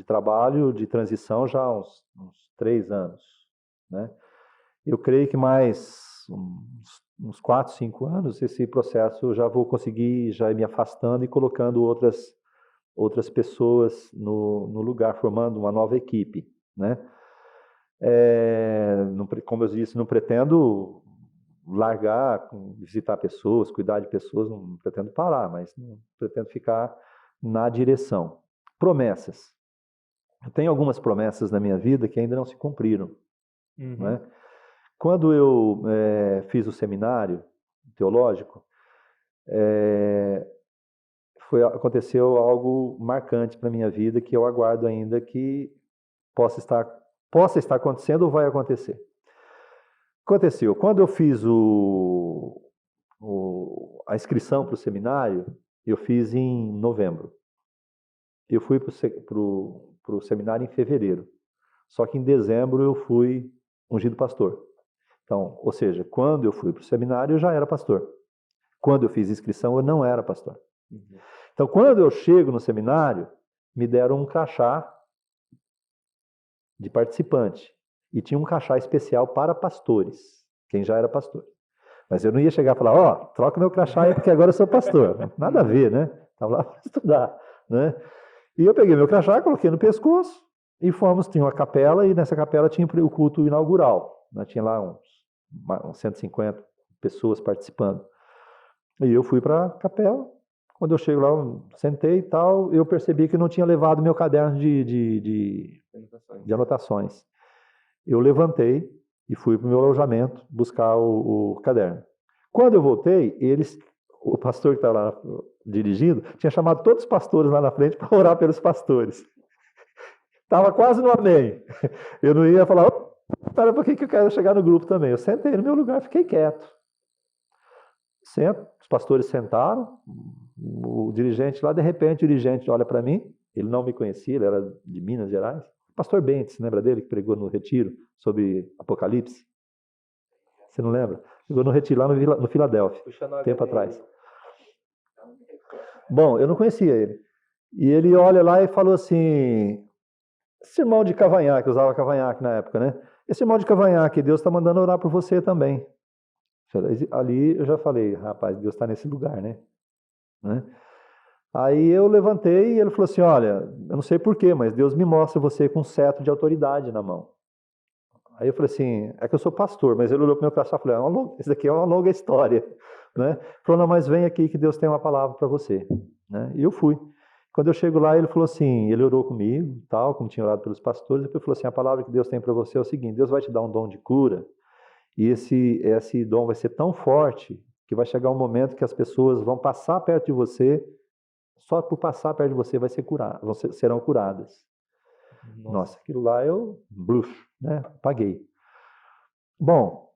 D: trabalho, de transição, já há uns 3 anos, né? Eu creio que mais uns 4, 5 anos, esse processo eu já vou conseguir já ir me afastando e colocando outras pessoas no lugar, formando uma nova equipe, né? Como eu disse, não pretendo largar, visitar pessoas, cuidar de pessoas, não pretendo parar, mas não pretendo ficar na direção. Promessas. Eu tenho algumas promessas na minha vida que ainda não se cumpriram, né? Quando eu fiz o seminário teológico, aconteceu algo marcante para a minha vida que eu aguardo ainda que possa estar acontecendo ou vai acontecer. Aconteceu. Quando eu fiz a inscrição para o seminário, eu fiz em novembro. Eu fui para o seminário em fevereiro. Só que em dezembro eu fui ungido pastor. Então, ou seja, quando eu fui para o seminário eu já era pastor. Quando eu fiz inscrição eu não era pastor. Então, quando eu chego no seminário, me deram um crachá de participante. E tinha um crachá especial para pastores, quem já era pastor. Mas eu não ia chegar e falar, troca meu crachá aí porque agora eu sou pastor. Nada a ver, né? Estava lá para estudar, né? E eu peguei meu crachá, coloquei no pescoço e tinha uma capela e nessa capela tinha o culto inaugural. Né? Tinha lá uns 150 pessoas participando. E eu fui para a capela. Quando eu chego lá, eu sentei e tal, eu percebi que não tinha levado meu caderno de anotações. Eu levantei e fui para o meu alojamento buscar o caderno. Quando eu voltei, o pastor que estava lá dirigindo tinha chamado todos os pastores lá na frente para orar pelos pastores. Estava quase no amém. Eu não ia falar, espera um pouquinho que eu quero chegar no grupo também. Eu sentei no meu lugar, fiquei quieto. os pastores sentaram, o dirigente lá, de repente o dirigente olha para mim, ele não me conhecia, ele era de Minas Gerais, pastor Bentes, lembra dele, que pregou no retiro sobre Apocalipse? Você não lembra? Pregou no retiro lá no Filadélfia, tempo atrás. Bom, eu não conhecia ele. E ele olha lá e falou assim, esse irmão de cavanhaque, usava cavanhaque na época, né? Esse irmão de cavanhaque, Deus está mandando orar por você também. Ali eu já falei, rapaz, Deus está nesse lugar, né? Aí eu levantei e ele falou assim, olha, eu não sei porquê, mas Deus me mostra você com um cetro de autoridade na mão. Aí eu falei assim, é que eu sou pastor, mas ele olhou para o meu coração e falou, isso daqui é uma longa história, né? Falou, não, mas vem aqui que Deus tem uma palavra para você, né? E eu fui. Quando eu chego lá, ele falou assim, ele orou comigo, tal, como tinha orado pelos pastores, ele falou assim, a palavra que Deus tem para você é o seguinte, Deus vai te dar um dom de cura, e esse dom vai ser tão forte que vai chegar um momento que as pessoas vão passar perto de você, só por passar perto de você serão curadas. Nossa, aquilo lá eu, né, paguei. Bom,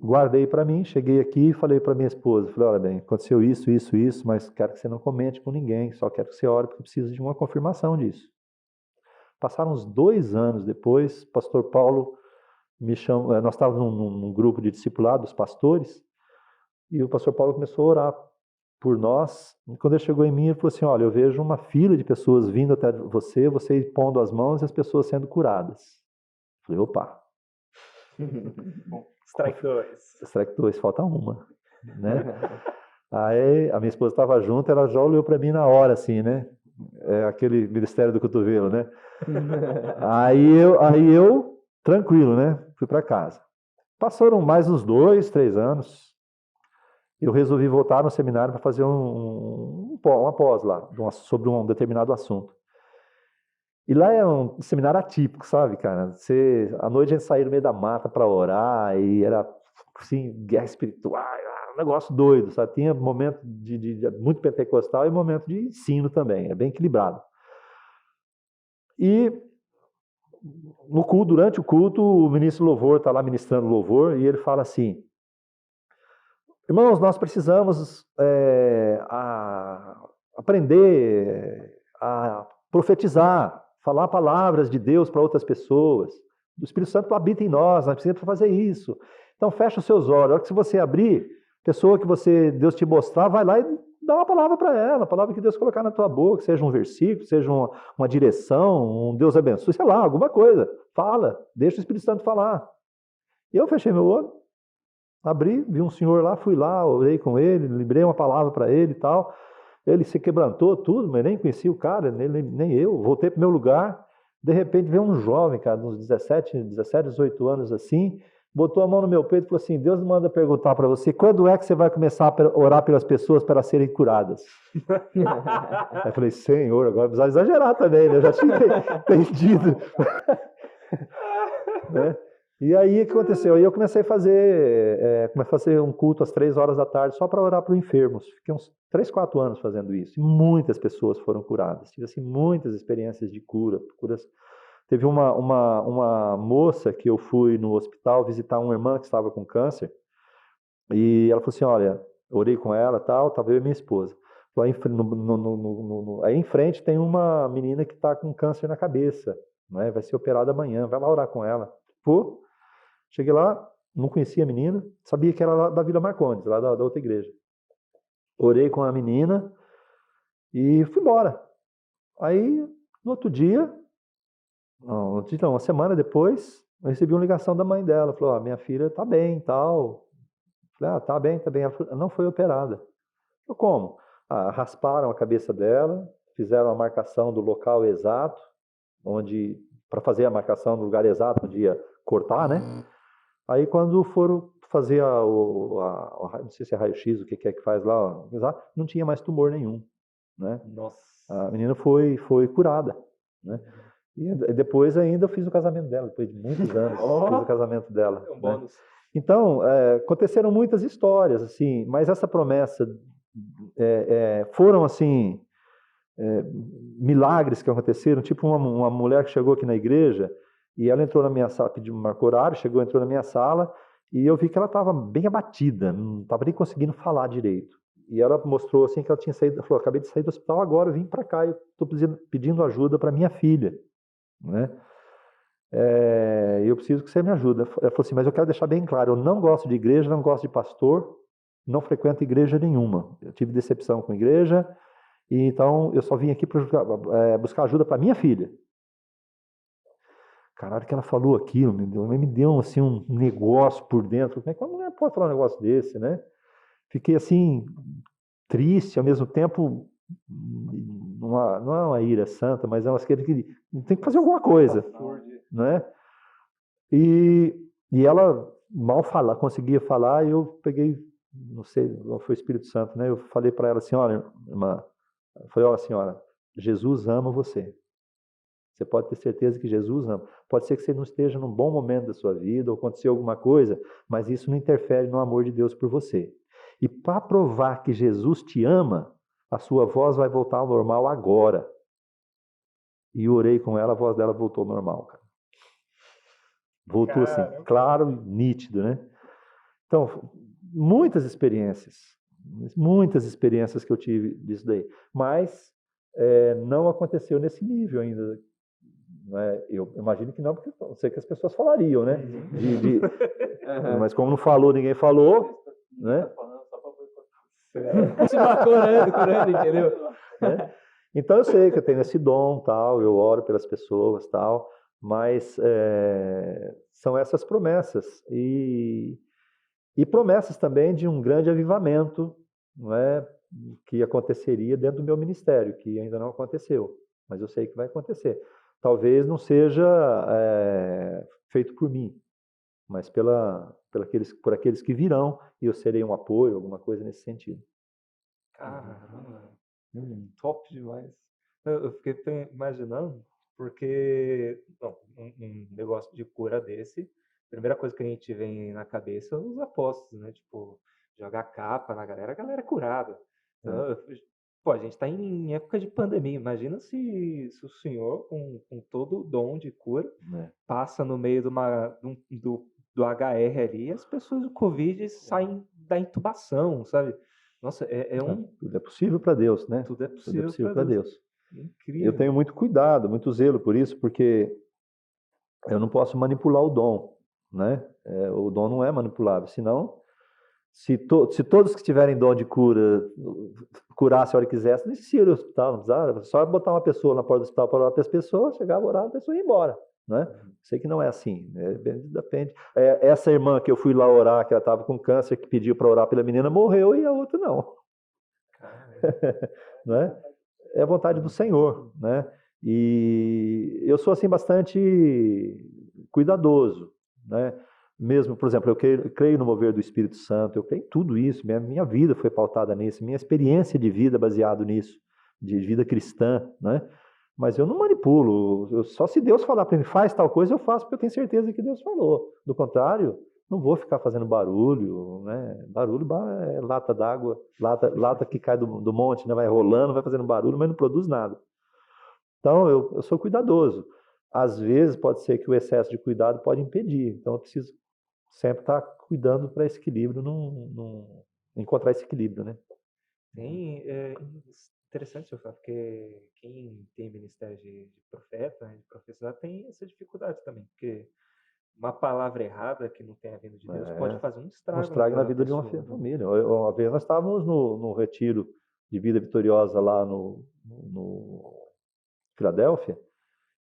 D: guardei para mim, cheguei aqui e falei para minha esposa, falei, olha bem, aconteceu isso, mas quero que você não comente com ninguém, só quero que você ore porque eu preciso de uma confirmação disso. Passaram uns 2 anos depois, pastor Paulo me chamou, nós estávamos num grupo de discipulado dos pastores, e o pastor Paulo começou a orar por nós. E quando ele chegou em mim, ele falou assim, olha, eu vejo uma fila de pessoas vindo até você pondo as mãos e as pessoas sendo curadas. Eu falei, opa.
B: Strike 2.
D: Strike 2, falta uma, né? Aí a minha esposa estava junto, ela já olhou para mim na hora, assim, né? É aquele ministério do cotovelo, né? Aí eu, tranquilo, né? Fui para casa. Passaram mais uns 2, 3 anos. Eu resolvi voltar no seminário para fazer uma pós lá, sobre um determinado assunto. E lá é um seminário atípico, sabe, cara? À noite a gente saía no meio da mata para orar, e era, assim, guerra espiritual, um negócio doido, sabe? Tinha momento de muito pentecostal e momento de ensino também, é bem equilibrado. E durante o culto, o ministro louvor está lá ministrando louvor, e ele fala assim, irmãos, nós precisamos aprender a profetizar, falar palavras de Deus para outras pessoas. O Espírito Santo habita em nós precisamos fazer isso. Então fecha os seus olhos. A hora que você abrir, pessoa que Deus te mostrar, vai lá e dá uma palavra para ela, a palavra que Deus colocar na tua boca, seja um versículo, seja uma direção, um Deus abençoe, sei lá, alguma coisa. Fala, deixa o Espírito Santo falar. E eu fechei meu olho, abri, vi um senhor lá, fui lá, orei com ele, lembrei uma palavra para ele e tal. Ele se quebrantou tudo, mas nem conhecia o cara, nem eu. Voltei para o meu lugar, de repente veio um jovem, cara, uns 17, 18 anos assim, botou a mão no meu peito e falou assim, Deus manda perguntar para você, quando é que você vai começar a orar pelas pessoas para serem curadas? Aí eu falei, Senhor, agora precisa exagerar também, né? Eu já tinha entendido. Né? E aí o que aconteceu? Aí eu comecei a fazer um culto às 3 horas da tarde só para orar para os enfermos. Fiquei uns 3, 4 anos fazendo isso. E muitas pessoas foram curadas. Tive assim, muitas experiências de curas. Teve uma moça que eu fui no hospital visitar uma irmã que estava com câncer. E ela falou assim, olha, orei com ela, estava eu e minha esposa. Aí em frente tem uma menina que está com câncer na cabeça, né? Vai ser operada amanhã, vai lá orar com ela. Pô, cheguei lá, não conhecia a menina, sabia que era lá da Vila Marcondes, lá da outra igreja. Orei com a menina e fui embora. Aí, no outro dia, uma semana depois, eu recebi uma ligação da mãe dela. Falou, minha filha está bem e tal. Falei, está bem. Ela falou, não foi operada. Eu, como? Rasparam a cabeça dela, fizeram a marcação do local exato, para fazer a marcação do lugar exato onde ia cortar, né? Aí quando foram fazer não sei se é raio-x, o que é que faz lá, não tinha mais tumor nenhum, né?
B: Nossa.
D: A menina foi curada, né? E depois ainda eu fiz o casamento dela, depois de muitos anos, fiz o casamento dela.
B: É um bônus.
D: Então, aconteceram muitas histórias, assim, mas essa promessa foram, assim, milagres que aconteceram, tipo uma mulher que chegou aqui na igreja, e ela entrou na minha sala, marcou horário, entrou na minha sala, E eu vi que ela estava bem abatida, não estava nem conseguindo falar direito. E ela mostrou assim que ela tinha saído, ela falou, acabei de sair do hospital agora, eu vim para cá, eu estou pedindo ajuda para minha filha, né? Eu preciso que você me ajude. Ela falou assim, mas eu quero deixar bem claro, eu não gosto de igreja, não gosto de pastor, não frequento igreja nenhuma. Eu tive decepção com a igreja, e então eu só vim aqui para buscar ajuda para minha filha. Caralho, que ela falou aquilo, me deu assim, um negócio por dentro. Como é que uma mulher pode falar um negócio desse, né? Fiquei assim, triste, ao mesmo tempo, não é uma ira santa, mas é uma que tem que fazer alguma coisa, né? E ela mal conseguia falar, e eu peguei, não sei, foi o Espírito Santo, né? Eu falei para ela assim, olha, irmã, eu falei, ó, senhora, Jesus ama você. Você pode ter certeza que Jesus ama. Pode ser que você não esteja num bom momento da sua vida, ou aconteceu alguma coisa, mas isso não interfere no amor de Deus por você. E para provar que Jesus te ama, a sua voz vai voltar ao normal agora. E orei com ela, a voz dela voltou ao normal, cara. Voltou assim, claro, nítido, né? Então, muitas experiências que eu tive disso daí. Mas não aconteceu nesse nível ainda. Né? Eu imagino que não, porque eu sei que as pessoas falariam, né? Mas como não falou, ninguém falou, né?
C: Continuar curando, entendeu?
D: Então eu sei que eu tenho esse dom, tal, eu oro pelas pessoas, tal, mas são essas promessas e promessas também de um grande avivamento, não é, que aconteceria dentro do meu ministério, que ainda não aconteceu, mas eu sei que vai acontecer. Talvez não seja feito por mim, mas por aqueles que virão, e eu serei um apoio, alguma coisa nesse sentido.
B: Caramba, top demais. Eu fiquei imaginando, porque um negócio de cura desse, a primeira coisa que a gente vem na cabeça são os apóstolos, né? Tipo, jogar capa na galera, a galera é curada. Então, pô, a gente tá em época de pandemia. Imagina se o senhor, com todo o dom de cura, passa no meio do HR ali, e as pessoas do Covid saem da intubação, sabe? Nossa,
D: Tudo é possível para Deus, né?
B: Tudo é
D: Tudo é
B: possível
D: possível
B: para
D: para Deus.
B: Incrível.
D: Eu tenho muito cuidado, muito zelo por isso, porque eu não posso manipular o dom, né? O dom não é manipulável, senão, se todos que tiverem dom de cura curassem a hora que quisessem, não existia o hospital, não precisava, só botar uma pessoa na porta do hospital para orar para as pessoas, chegava, orar, a pessoa ia embora, né? Sei que não é assim, né? Depende. Essa irmã que eu fui lá orar, que ela estava com câncer, que pediu para orar pela menina, morreu, e a outra não. Né? É a vontade do Senhor, né? E eu sou assim bastante cuidadoso, né? Mesmo, por exemplo, eu creio no mover do Espírito Santo, eu creio em tudo isso, minha vida foi pautada nisso, minha experiência de vida baseado nisso, de vida cristã, né? Mas eu não manipulo, só se Deus falar para mim, faz tal coisa, eu faço, porque eu tenho certeza que Deus falou. Do contrário, não vou ficar fazendo barulho, né? Barulho é lata d'água, lata que cai do monte, né? Vai rolando, vai fazendo barulho, mas não produz nada. Então, eu sou cuidadoso. Às vezes, pode ser que o excesso de cuidado pode impedir. Então, eu preciso sempre estar cuidando para esse equilíbrio, encontrar esse equilíbrio, né?
B: É interessante, senhor, porque quem tem ministério de profeta, né, de professor, tem essa dificuldade também, porque uma palavra errada que não tenha vindo de Deus pode fazer um estrago
D: na vida de uma família. Uma vez nós estávamos no retiro de vida vitoriosa lá no Filadélfia,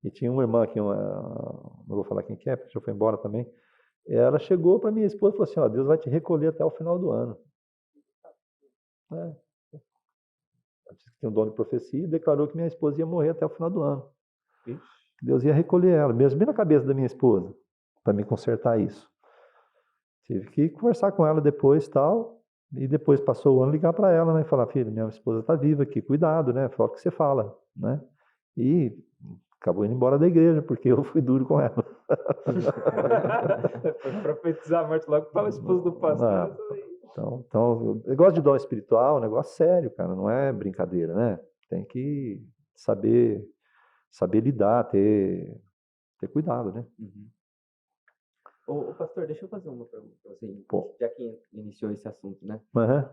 D: e tinha uma irmã aqui, não vou falar quem que é, porque já foi embora também. Ela chegou para minha esposa e falou assim: ó, Deus vai te recolher até o final do ano. Ela disse que tinha um dom de profecia e declarou que minha esposa ia morrer até o final do ano. Deus ia recolher ela, mesmo bem na cabeça da minha esposa, para me consertar isso. Tive que conversar com ela depois tal, e depois passou o ano, ligar para ela, né, e falar: filho, minha esposa está viva aqui, cuidado, né, fala o que você fala, né, e acabou indo embora da igreja, porque eu fui duro com ela.
B: Foi profetizar a morte logo para o esposo do pastor.
D: Então, negócio de dom espiritual é um negócio sério, cara, não é brincadeira, né, tem que saber lidar, ter cuidado, né.
C: Ô, pastor, deixa eu fazer uma pergunta pra você,
D: Pô.
C: já que iniciou esse assunto, né?
D: Aham.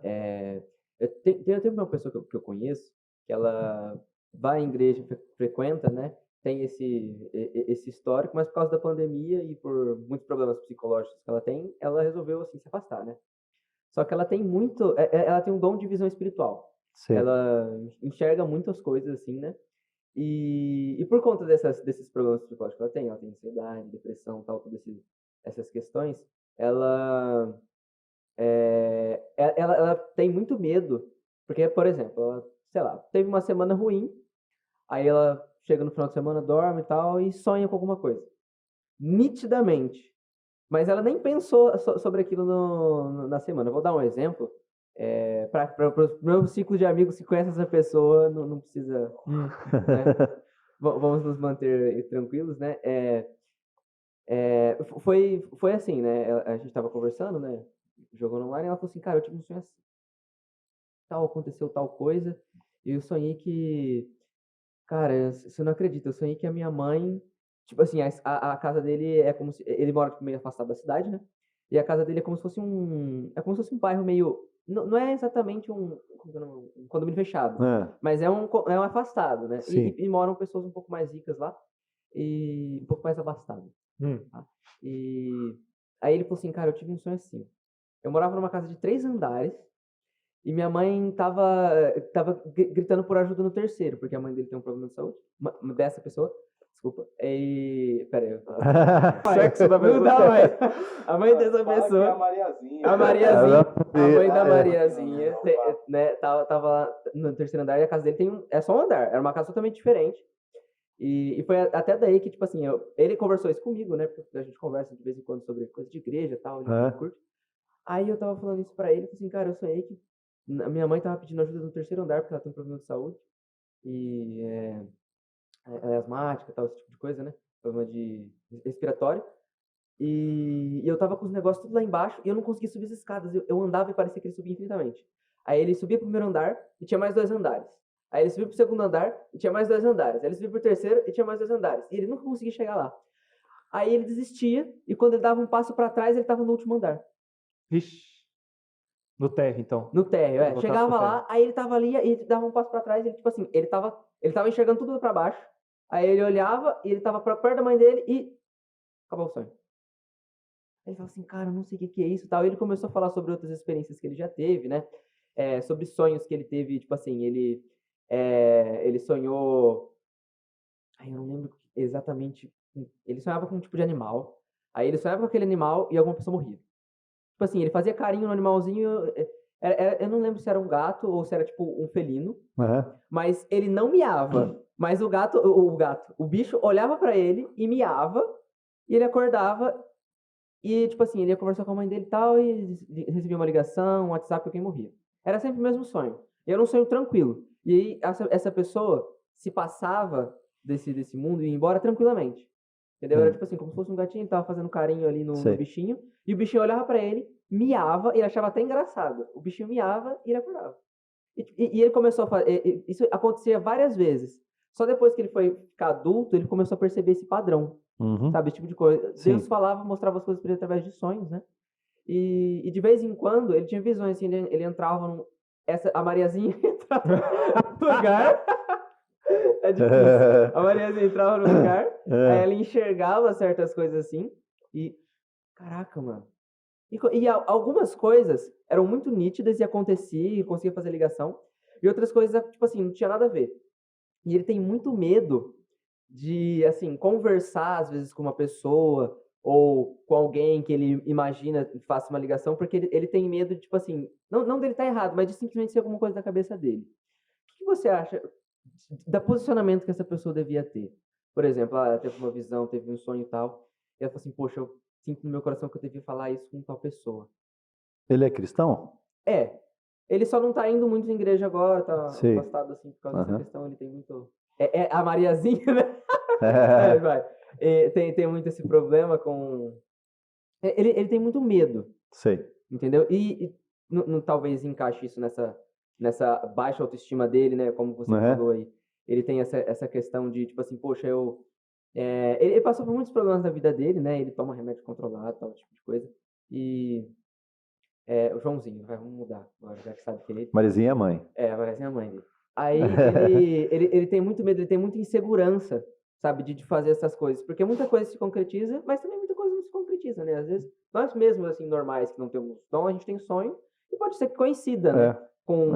C: Tem uma pessoa que eu conheço, que ela vai em igreja, frequenta, né? Tem esse histórico, mas por causa da pandemia e por muitos problemas psicológicos que ela tem, ela resolveu, assim, se afastar, né? Só que ela tem ela tem um dom de visão espiritual.
D: Sei.
C: Ela enxerga muitas coisas, assim, né? E por conta desses problemas psicológicos que ela tem ansiedade, depressão, tal, todas essas questões, ela tem muito medo, porque, por exemplo, ela, sei lá, teve uma semana ruim, aí ela chega no final de semana, dorme e tal, e sonha com alguma coisa. Nitidamente. Mas ela nem pensou sobre aquilo na semana. Eu vou dar um exemplo. Para os meus ciclos de amigos que conhecem essa pessoa, não precisa. Né? Vamos nos manter tranquilos, né? Foi assim, né? A gente estava conversando, né? Jogando online, e ela falou assim, cara, eu tive um sonho assim. Tal, aconteceu tal coisa, e eu sonhei que. Cara, você não acredita, eu sonhei que a minha mãe. Tipo assim, a casa dele é como se. Ele mora tipo, meio afastado da cidade, né? E a casa dele é como se fosse um. É como se fosse um bairro meio. Não é exatamente um condomínio fechado,
D: É,
C: mas é um afastado, né?
D: sim.
C: E moram pessoas um pouco mais ricas lá e um pouco mais abastadas. Tá? E aí ele falou assim, cara, eu tive um sonho assim. Eu morava numa casa de 3 andares e minha mãe tava gritando por ajuda no terceiro, porque a mãe dele tem um problema de saúde. Dessa pessoa, desculpa. E. Pera aí.
B: Sexo da
C: Não
B: pessoa.
C: dá mais. A mãe dessa
A: Fala que é a
C: pessoa.
A: Mariazinha.
C: A Mariazinha, a mãe da
A: É.
C: Mariazinha, né, tava lá no terceiro andar e a casa dele é só um andar. Era uma casa totalmente diferente. E foi até daí que, tipo assim, ele conversou isso comigo, né? Porque a gente conversa de vez em quando sobre coisa de igreja e tal, ele
D: É.
C: curte. Aí eu tava falando isso pra ele, assim, cara, eu sonhei que a minha mãe tava pedindo ajuda no terceiro andar porque ela tem um problema de saúde. E ela é asmática e tal, esse tipo de coisa, né? Problema de respiratório. E eu tava com os negócios tudo lá embaixo e eu não conseguia subir as escadas. Eu andava e parecia que ele subia infinitamente. Aí ele subia pro primeiro andar e tinha mais 2 andares. Aí ele subia pro segundo andar e tinha mais 2 andares. Aí ele subia pro terceiro e tinha mais 2 andares. E ele nunca conseguia chegar lá. Aí ele desistia e quando ele dava um passo pra trás, ele tava no último andar.
B: Vixe. No térreo, então.
C: No térreo,
B: Voltasse
C: Chegava
B: pro
C: lá, aí ele tava ali e ele dava um passo pra trás e ele, tipo assim, ele tava enxergando tudo pra baixo. Aí ele olhava e ele tava perto da mãe dele e acabou o sonho. Ele falou assim, cara, eu não sei o que é isso e tal. E ele começou a falar sobre outras experiências que ele já teve, né? Sobre sonhos que ele teve, tipo assim, ele sonhou. Ai, eu não lembro exatamente. Ele sonhava com um tipo de animal. Aí ele sonhava com aquele animal e alguma pessoa morria. Tipo assim, ele fazia carinho no animalzinho. Eu não lembro se era um gato ou se era tipo um felino. Mas ele não miava. Mas o bicho olhava pra ele e miava. E ele acordava. E, tipo assim, ele ia conversar com a mãe dele e tal, e recebia uma ligação, um WhatsApp, alguém morria. Era sempre o mesmo sonho. E era um sonho tranquilo. E aí, essa pessoa se passava desse mundo e ia embora tranquilamente. Entendeu? Era tipo assim, como se fosse um gatinho, ele tava fazendo carinho ali no bichinho, e o bichinho olhava pra ele, miava, e ele achava até engraçado. O bichinho miava e ele acordava. E ele começou a fazer. Isso acontecia várias vezes. Só depois que ele foi ficar adulto, ele começou a perceber esse padrão. Sabe, esse tipo de coisa.
D: Sim.
C: Deus falava, mostrava as coisas para ele através de sonhos, né? E de vez em quando ele tinha visões, assim, ele entrava a Mariazinha entrava no lugar. É difícil. A Mariazinha entrava no lugar, aí ela enxergava certas coisas assim, e. Caraca, mano. E algumas coisas eram muito nítidas e acontecia, e conseguia fazer ligação, e outras coisas, tipo assim, não tinha nada a ver. E ele tem muito medo de, assim, conversar às vezes com uma pessoa ou com alguém que ele imagina faça uma ligação, porque ele tem medo de, tipo assim, não dele estar errado, mas de simplesmente ser alguma coisa da cabeça dele. O que você acha do posicionamento que essa pessoa devia ter? Por exemplo, ela teve uma visão, teve um sonho e tal, e ela falou assim, poxa, eu sinto no meu coração que eu devia falar isso com tal pessoa.
D: Ele é cristão?
C: Ele só não tá indo muito em igreja agora, tá
D: Sim.
C: afastado assim por causa dessa questão, ele tem muito... a Mariazinha, né? Vai. Tem muito esse problema com... Ele tem muito medo.
D: Sei.
C: Entendeu? E talvez encaixe isso nessa baixa autoestima dele, né? Como você falou aí. Ele tem essa questão de, tipo assim, poxa, eu Ele passou por muitos problemas na vida dele, né? Ele toma remédio controlado, tal tipo de coisa. E o Joãozinho, vamos mudar agora, já que sabe que ele
D: Marizinha é mãe.
C: parece a mãe dele. Aí ele tem muito medo, ele tem muita insegurança, sabe, de fazer essas coisas. Porque muita coisa se concretiza, mas também muita coisa não se concretiza, né? Às vezes, nós mesmos, assim, normais, que não temos dom, a gente tem sonho, e pode ser que coincida, né?
D: É.
C: Com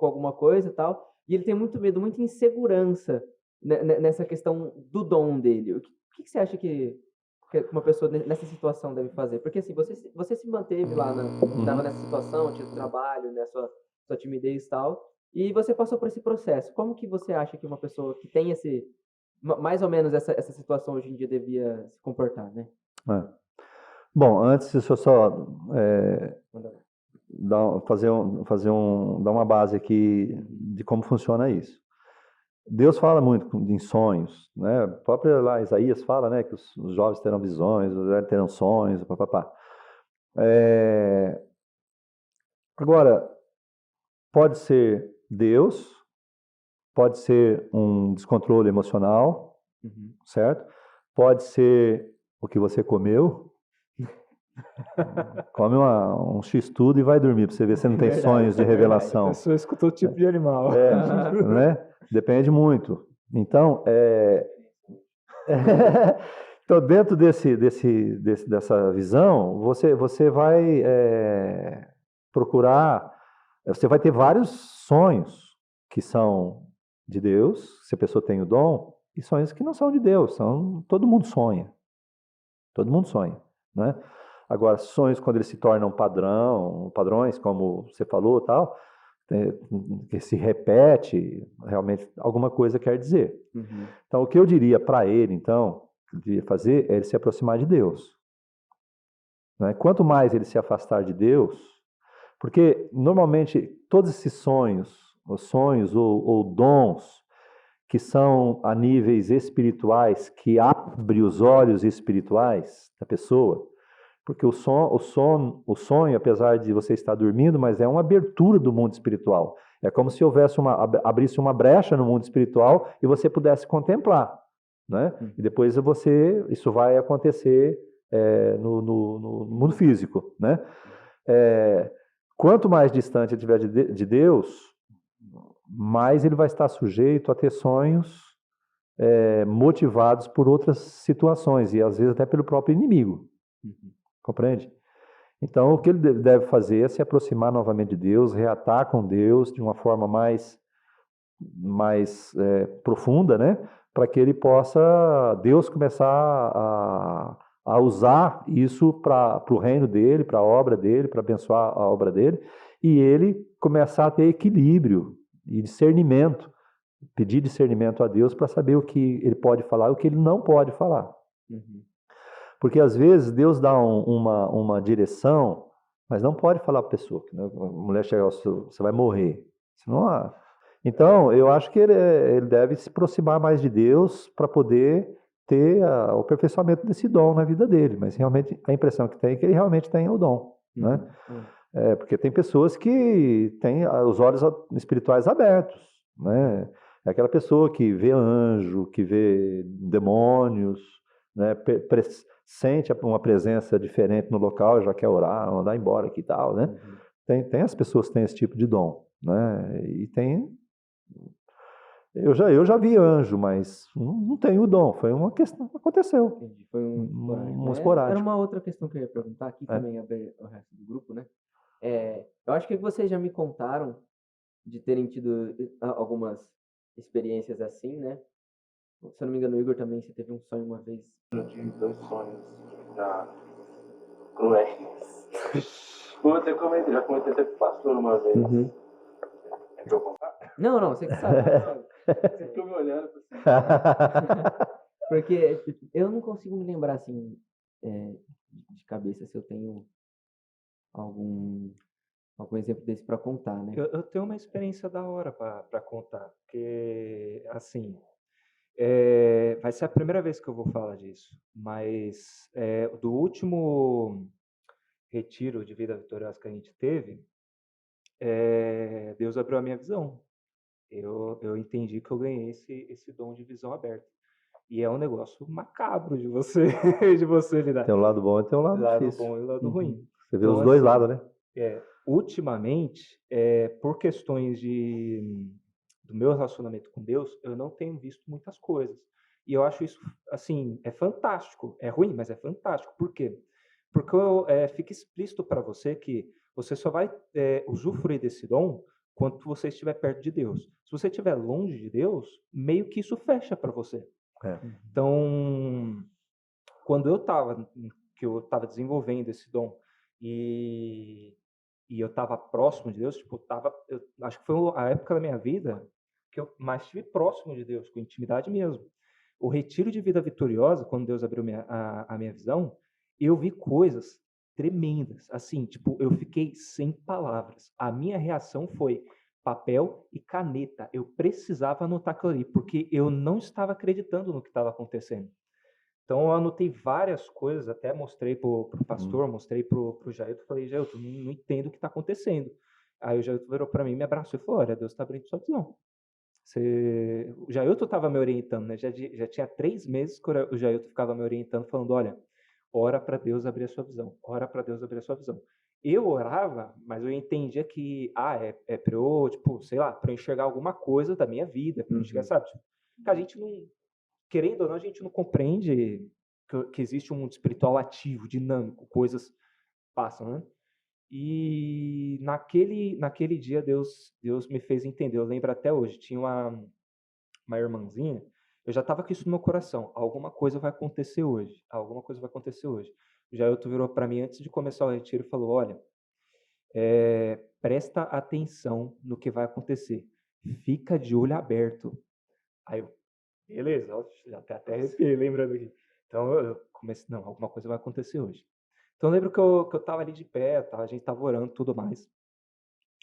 C: alguma coisa e tal. E ele tem muito medo, muita insegurança nessa questão do dom dele. O que você acha que uma pessoa nessa situação deve fazer? Porque assim, você se manteve lá, estava nessa situação, tinha o trabalho, né, sua timidez e tal, e você passou por esse processo. Como que você acha que uma pessoa que tem mais ou menos essa situação hoje em dia devia se comportar, né?
D: Bom, antes deixa eu só
C: Manda lá.
D: dar uma base aqui de como funciona isso. Deus fala muito em sonhos, né? O próprio lá Isaías fala, né, que os jovens terão visões, os velhos terão sonhos, papapá. Agora, pode ser Deus, pode ser um descontrole emocional, certo? Pode ser o que você comeu. Come um X-tudo e vai dormir, para você ver se não tem sonhos de revelação.
B: A pessoa escutou o tipo de animal.
D: Né? Depende muito. Então, então dentro dessa visão, você vai procurar, você vai ter vários sonhos que são de Deus, se a pessoa tem o dom, e sonhos que não são de Deus, todo mundo sonha. Todo mundo sonha, né? Agora, sonhos quando eles se tornam padrões, como você falou, tal, que se repete, realmente alguma coisa quer dizer. Então, o que eu diria para ele, então, que devia fazer é ele se aproximar de Deus. Né? Quanto mais ele se afastar de Deus, porque normalmente todos esses sonhos ou dons que são a níveis espirituais, que abre os olhos espirituais da pessoa, porque o sonho, apesar de você estar dormindo, mas é uma abertura do mundo espiritual. É como se abrisse uma brecha no mundo espiritual e você pudesse contemplar, né? E depois isso vai acontecer no mundo físico, né? Quanto mais distante ele estiver de Deus, mais ele vai estar sujeito a ter sonhos motivados por outras situações e às vezes até pelo próprio inimigo. Compreende? Então, o que ele deve fazer é se aproximar novamente de Deus, reatar com Deus de uma forma mais profunda, né? Para que ele possa, Deus começar a usar isso para o reino dele, para a obra dele, para abençoar a obra dele, e ele começar a ter equilíbrio e discernimento, pedir discernimento a Deus para saber o que ele pode falar e o que ele não pode falar. Porque às vezes Deus dá uma direção, mas não pode falar para a pessoa. Né? A mulher chega, você vai morrer. Senão, então, eu acho que ele deve se aproximar mais de Deus para poder ter o aperfeiçoamento desse dom na vida dele. Mas realmente a impressão que tem é que ele realmente tem o dom. Né? Porque tem pessoas que têm os olhos espirituais abertos. Né? É aquela pessoa que vê anjo, que vê demônios, né? Sente uma presença diferente no local, já quer orar, mandar embora aqui e tal, né? Tem as pessoas que têm esse tipo de dom, né? E tem... Eu já vi anjo, mas não tenho o dom. Foi uma questão que aconteceu.
C: Entendi. Foi
D: um esporádico.
C: Era uma outra questão que eu ia perguntar aqui também, abrir o resto do grupo, né? Eu acho que vocês já me contaram de terem tido algumas experiências assim, né? Se eu não me engano, o Igor também, você teve um sonho uma vez.
A: Eu tive 2 sonhos já cruéis. Já comentei até com o pastor uma vez. É pra eu contar?
C: Não, você que sabe.
A: Você ficou me olhando assim.
C: Porque eu não consigo me lembrar, assim, de cabeça, se eu tenho algum exemplo desse para contar, né?
B: Eu tenho uma experiência da hora para contar, porque, assim, vai ser a primeira vez que eu vou falar disso, mas do último retiro de vida vitoriosa que a gente teve, Deus abriu a minha visão. Eu entendi que eu ganhei esse dom de visão aberta. E é um negócio macabro de você, de você lidar.
D: Tem o lado bom e tem o lado
B: Lado
D: difícil.
B: bom e o lado ruim.
D: Você vê
B: Então,
D: os dois
B: assim,
D: lados, né?
B: ultimamente, por questões do meu relacionamento com Deus, eu não tenho visto muitas coisas. E eu acho isso, assim, é fantástico. É ruim, mas é fantástico. Por quê? Porque fica explícito para você que você só vai usufruir desse dom quando você estiver perto de Deus. Se você estiver longe de Deus, meio que isso fecha para você.
D: É.
B: Então, quando eu estava desenvolvendo esse dom e eu estava próximo de Deus, tipo, eu acho que foi a época da minha vida que eu mais estive próximo de Deus, com intimidade mesmo. O retiro de vida vitoriosa, quando Deus abriu a minha visão, eu vi coisas tremendas. Assim, tipo, eu fiquei sem palavras. A minha reação foi papel e caneta. Eu precisava anotar aquilo ali, porque eu não estava acreditando no que estava acontecendo. Então, eu anotei várias coisas, até mostrei pro pastor, mostrei pro Jailton, falei, Jailton, não entendo o que está acontecendo. Aí o Jailton virou para mim, me abraçou e falou, olha, Deus está abrindo sua visão. O Jailton estava me orientando, né? Já tinha 3 meses que o Jailton ficava me orientando, falando, olha, ora para Deus abrir a sua visão, ora para Deus abrir a sua visão. Eu orava, mas eu entendia que, é para eu, tipo, sei lá, para eu enxergar alguma coisa da minha vida, para eu enxergar, sabe? Tipo, que a gente não, querendo ou não, a gente não compreende que existe um mundo espiritual ativo, dinâmico, coisas passam, né? E naquele dia Deus me fez entender. Eu lembro até hoje, tinha uma irmãzinha, eu já estava com isso no meu coração. Alguma coisa vai acontecer hoje. Alguma coisa vai acontecer hoje. O Jailton virou para mim antes de começar o retiro e falou, olha, presta atenção no que vai acontecer. Fica de olho aberto. Aí eu, beleza, já até arrepiei lembrando aqui. Então eu comecei, não, alguma coisa vai acontecer hoje. Então eu lembro que eu estava ali de pé, a gente estava orando e tudo mais.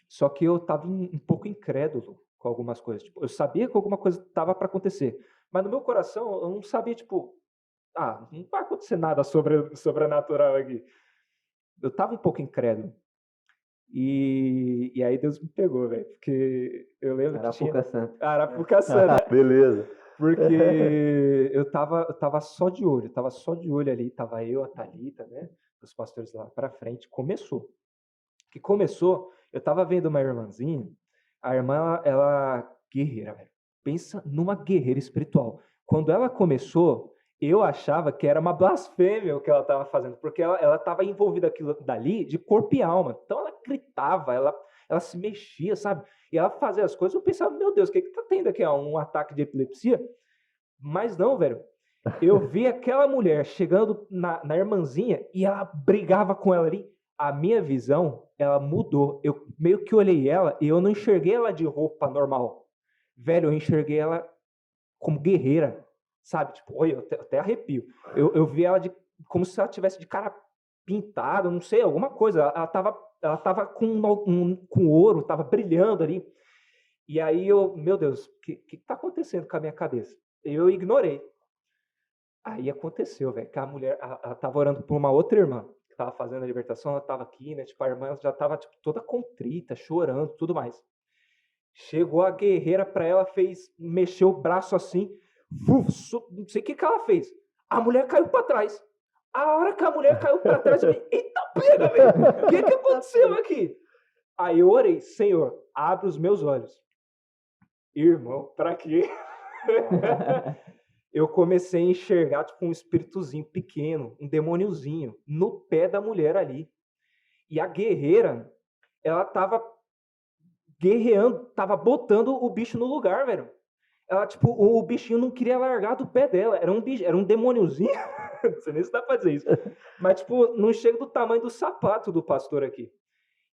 B: Só que eu estava um pouco incrédulo com algumas coisas. Tipo, eu sabia que alguma coisa estava para acontecer, mas no meu coração eu não sabia, tipo, não vai acontecer nada sobrenatural aqui. Eu estava um pouco incrédulo. E aí Deus me pegou, velho, porque eu lembro que tinha... Arapuca Santa.
D: Beleza.
B: Porque eu tava só de olho, ali, tava eu, a Thalita, né, os pastores lá pra frente, começou, eu tava vendo uma irmãzinha, a irmã, ela guerreira, velho, pensa numa guerreira espiritual, quando ela começou, eu achava que era uma blasfêmia o que ela tava fazendo, porque ela tava envolvida aquilo dali de corpo e alma, então ela gritava, ela se mexia, sabe? E ela fazia as coisas, eu pensava, meu Deus, o que tá tendo aqui? Um ataque de epilepsia? Mas não, velho. Eu vi aquela mulher chegando na irmãzinha e ela brigava com ela ali. A minha visão, ela mudou. Eu meio que olhei ela e eu não enxerguei ela de roupa normal. Velho, eu enxerguei ela como guerreira, sabe? Tipo, olha, eu até arrepio. Eu vi ela como se ela tivesse de cara pintada, não sei, alguma coisa. Ela tava com ouro, tava brilhando ali. E aí meu Deus, o que tá acontecendo com a minha cabeça? Eu ignorei. Aí aconteceu, velho, que a mulher, ela tava orando por uma outra irmã, que tava fazendo a libertação, ela tava aqui, né, tipo, a irmã já tava, tipo, toda contrita, chorando, tudo mais. Chegou a guerreira pra ela, mexeu o braço assim, não sei o que ela fez. A mulher caiu pra trás. A hora que a mulher caiu pra trás, eu falei, eita pega, velho, o que aconteceu aqui? Aí eu orei, Senhor, abre os meus olhos. Irmão, pra quê? Eu comecei a enxergar tipo um espíritozinho pequeno, um demôniozinho, no pé da mulher ali. E a guerreira, ela tava guerreando, tava botando o bicho no lugar, velho. Ela, tipo, o bichinho não queria largar do pé dela. Era um demôniozinho. Não sei nem se dá pra dizer isso. Mas, tipo, não chega do tamanho do sapato do pastor aqui.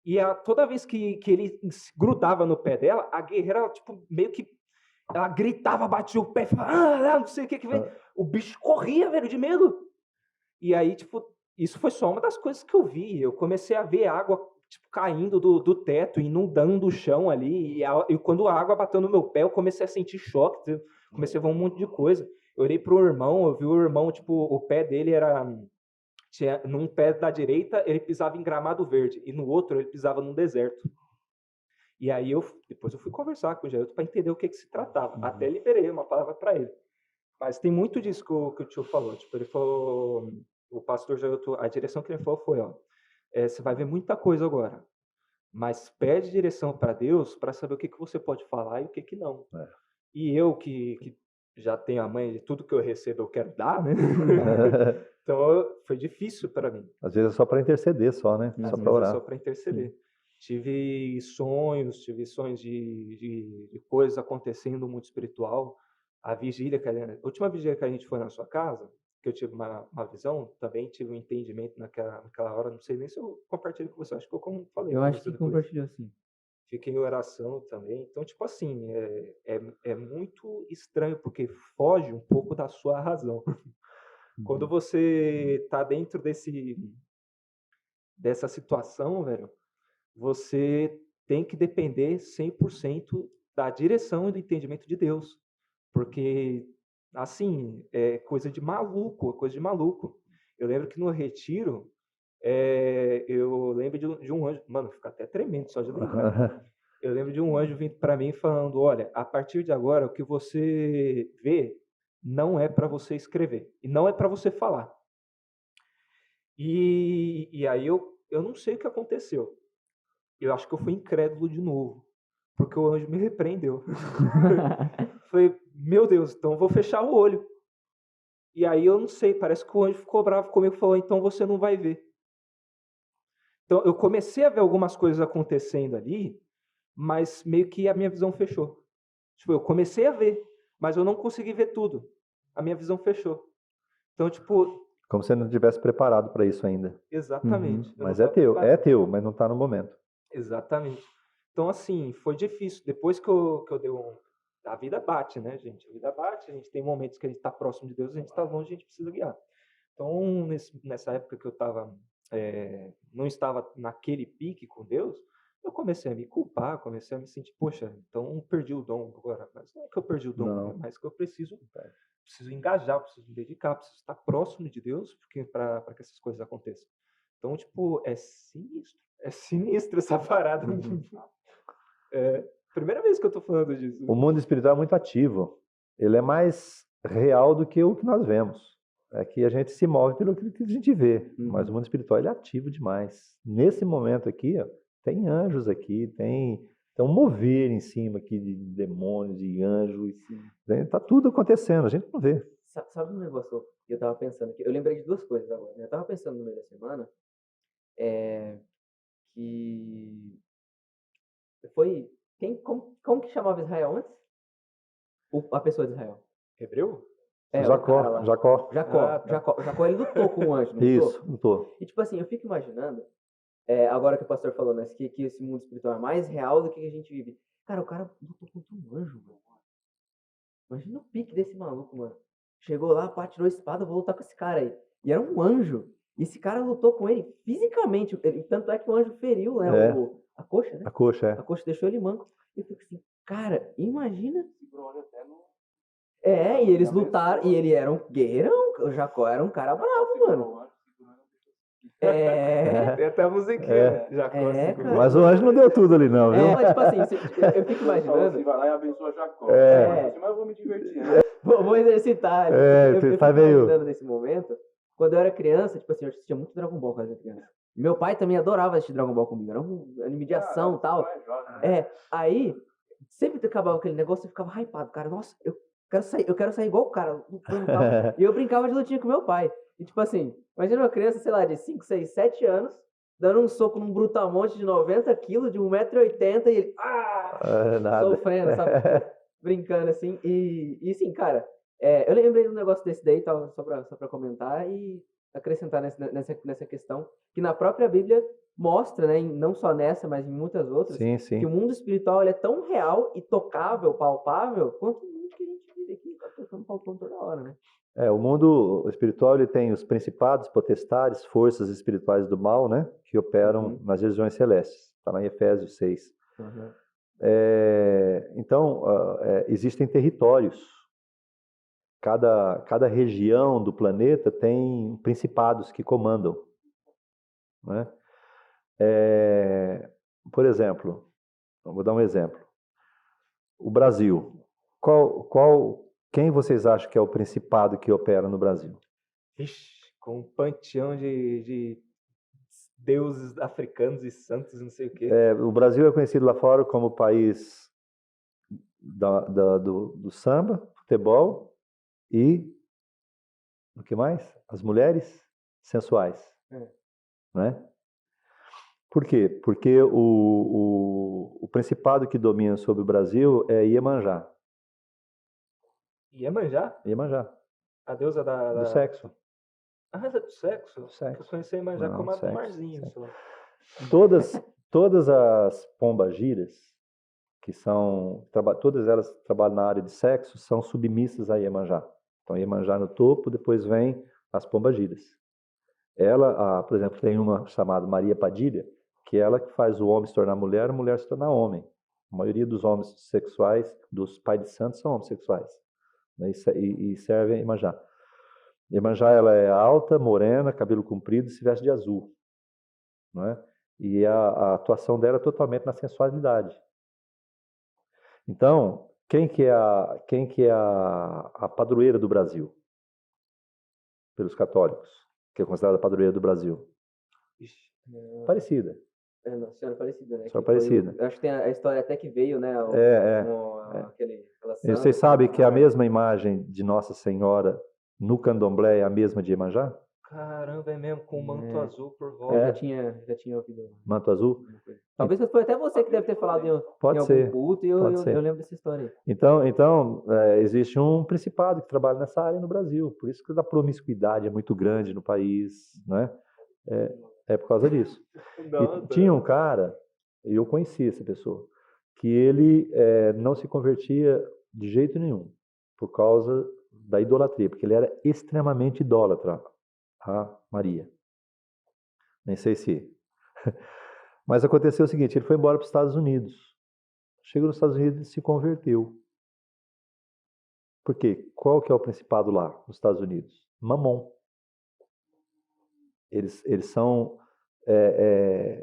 B: E toda vez que ele grudava no pé dela, a guerreira, tipo, meio que ela gritava, batia o pé, falava, não sei o que vem. O bicho corria, velho, de medo. E aí, tipo, isso foi só uma das coisas que eu vi. Eu comecei a ver água, tipo, caindo do teto, inundando o chão ali. E quando a água bateu no meu pé, eu comecei a sentir choque. Comecei a ver um monte de coisa. Eu olhei pro irmão, eu vi o irmão, tipo, o pé dele num pé da direita, ele pisava em gramado verde. E no outro, ele pisava num deserto. E aí depois eu fui conversar com o Jailton para entender o que se tratava. Até liberei uma palavra para ele. Mas tem muito disso que o tio falou. Tipo, ele falou, o pastor Jailton, a direção que ele falou foi, ó, você vai ver muita coisa agora, mas pede direção para Deus para saber o que você pode falar e o que não.
D: É.
B: E eu que já tenho a mãe de tudo que eu recebo eu quero dar, né? Então foi difícil para mim.
D: Às vezes é só para interceder, só, né?
B: Às
D: Só
B: vezes
D: para
B: é
D: orar.
B: só para interceder. Tive sonhos de coisas acontecendo no mundo espiritual. A última vigília que a gente foi na sua casa, que eu tive uma visão, também tive um entendimento naquela hora. Não sei nem se eu compartilho com você, acho que eu como falei
C: Eu
B: com
C: acho
B: você
C: que
B: depois.
C: compartilhou sim.
B: Fiquei em oração também. Então, tipo assim, é muito estranho, porque foge um pouco da sua razão. Quando você tá dentro dessa situação, velho, você tem que depender 100% da direção e do entendimento de Deus. Porque, assim, é coisa de maluco, coisa de maluco. Eu lembro que no retiro, eu lembro de um anjo, mano, fica até tremendo só de lembrar. Eu lembro de um anjo vindo para mim falando, olha, a partir de agora, o que você vê não é para você escrever, e não é para você falar. E aí eu não sei o que aconteceu. Eu acho que eu fui incrédulo de novo, porque o anjo me repreendeu. Falei, meu Deus, então eu vou fechar o olho. E aí eu não sei, parece que o anjo ficou bravo comigo e falou, então você não vai ver. Então eu comecei a ver algumas coisas acontecendo ali, mas meio que a minha visão fechou. Tipo, eu comecei a ver, mas eu não consegui ver tudo. A minha visão fechou. Então, tipo,
D: Como se você não estivesse preparado para isso ainda.
B: exatamente. Eu não
D: Mas é
B: estava
D: teu,
B: preparado.
D: mas não está no momento.
B: Exatamente. Então, assim, foi difícil. Depois que eu dei a vida bate, né, gente? A vida bate, a gente tem momentos que a gente está próximo de Deus, a gente está longe, a gente precisa guiar. Então, nessa época que eu não estava naquele pique com Deus, eu comecei a me culpar, comecei a me sentir, poxa, então eu perdi o dom agora. Mas não é que eu perdi o dom,
D: Não.
B: é mais que eu preciso engajar, preciso me dedicar, preciso estar próximo de Deus para que essas coisas aconteçam. Então, tipo, é sinistro essa parada. Primeira vez que eu tô falando disso.
D: O mundo espiritual é muito ativo. Ele é mais real do que o que nós vemos. É que a gente se move pelo que a gente vê. Mas o mundo espiritual ele é ativo demais. Nesse momento aqui, ó, tem anjos aqui, tem um mover em cima aqui de demônios, de anjos. Está tudo acontecendo, a gente não vê.
C: Sabe um negócio que eu tava pensando aqui? Eu lembrei de duas coisas agora, né? Eu tava pensando no meio da semana, que foi... Como que chamava Israel antes? A pessoa de Israel.
B: Hebreu?
C: O cara
D: Jacó,
C: lá.
D: Jacó.
C: Jacó, ele lutou com o anjo, não lutou?
D: Isso, lutou.
C: E tipo assim, eu fico imaginando, agora que o pastor falou, né, que esse mundo espiritual é mais real do que a gente vive. Cara, o cara lutou contra um anjo, mano. Imagina o pique desse maluco, mano. Chegou lá, pá, tirou a espada, vou lutar com esse cara aí. E era um anjo. E esse cara lutou com ele fisicamente. Tanto é que o anjo feriu, né, a coxa, né?
D: A coxa,
C: A coxa deixou ele manco. E eu fico assim, cara, imagina. E eles lutaram, e ele era um guerreirão. O Jacó era um cara bravo, mano.
B: Tem até a musiquinha. Jacó segurou.
C: cara.
D: Mas o anjo não deu tudo ali, não, viu?
C: Mas tipo assim, eu fico imaginando.
A: Vai lá e abençoa Jacó.
D: É.
A: Mas eu vou me divertir.
C: Vou exercitar. Eu fico imaginando nesse momento. Quando eu era criança, tipo assim, eu assistia muito Dragon Ball quando eu era criança. Meu pai também adorava assistir Dragon Ball comigo. Era um anime de ação e tal. Aí, sempre acabava aquele negócio, eu ficava hypado. Cara, nossa, eu quero sair igual o cara, lutando e tal. E eu brincava de lutinha com meu pai. E tipo assim, imagina uma criança, sei lá, de 5, 6, 7 anos, dando um soco num brutamonte de 90 quilos, de 1,80 m, e ele, sofrendo, sabe? Brincando assim. E assim, cara, eu lembrei de um negócio desse daí, tal, só pra comentar e acrescentar nessa questão, que na própria Bíblia mostra, né, não só nessa, mas em muitas outras,
D: Sim.
C: que o mundo espiritual ele é tão real e tocável, palpável, quanto o mundo que a gente vive aqui, tá tocando palpão toda hora, né?
D: O mundo espiritual ele tem os principados, potestades, forças espirituais do mal, né, que operam nas regiões celestes. Está lá em Efésios 6. Então, existem territórios. Cada região do planeta tem principados que comandam, né? Por exemplo, vou dar um exemplo. O Brasil. Qual quem vocês acham que é o principado que opera no Brasil?
B: Ixi, com um panteão de deuses africanos e santos, não sei o quê.
D: O Brasil é conhecido lá fora como o país do samba, futebol e o que mais? As mulheres sensuais. Né? Por quê? Porque o principado que domina sobre o Brasil é Iemanjá.
B: Iemanjá?
D: Iemanjá,
B: A deusa
D: do sexo.
B: Ah, é do sexo?
D: Do sexo.
B: Eu conheci a Iemanjá
D: Não,
B: como a do
D: sexo,
B: marzinho.
D: sexo.
B: Só.
D: Todas as pombagiras, que são, todas elas trabalham na área de sexo, são submissas a Iemanjá. Então, Iemanjá no topo, depois vem as pombagiras. Ela, por exemplo, tem uma chamada Maria Padilha, que é ela que faz o homem se tornar mulher, a mulher se tornar homem. A maioria dos homens sexuais, dos pais de santos, são homossexuais, né? E servem a Iemanjá. Iemanjá, ela é alta, morena, cabelo comprido e se veste de azul, não é? E a atuação dela é totalmente na sensualidade. Então, quem que é a padroeira do Brasil? Pelos católicos, que é considerada a padroeira do Brasil? Aparecida.
C: Nossa Senhora Aparecida, né?
D: Senhora Aparecida.
C: Eu acho que tem a história até que veio, né?
D: E vocês sabem que a mesma imagem de Nossa Senhora no candomblé é a mesma de Iemanjá?
B: Caramba, é mesmo, com o manto azul por
C: Eu
B: volta.
C: já tinha ouvido.
D: Manto azul?
C: Talvez foi até você que deve ter falado em
D: Pode
C: algum
D: ser,
C: culto e
D: pode
C: eu
D: ser.
C: lembro dessa história aí.
D: Então existe um principado que trabalha nessa área no Brasil. Por isso que a promiscuidade é muito grande no país, né? É por causa disso. E tinha um cara, e eu conheci essa pessoa, que ele não se convertia de jeito nenhum, por causa da idolatria, porque ele era extremamente idólatra a Maria. Nem sei se... Mas aconteceu o seguinte, ele foi embora para os Estados Unidos. Chegou nos Estados Unidos e se converteu. Por quê? Qual que é o principado lá, nos Estados Unidos? Mamon. Eles são...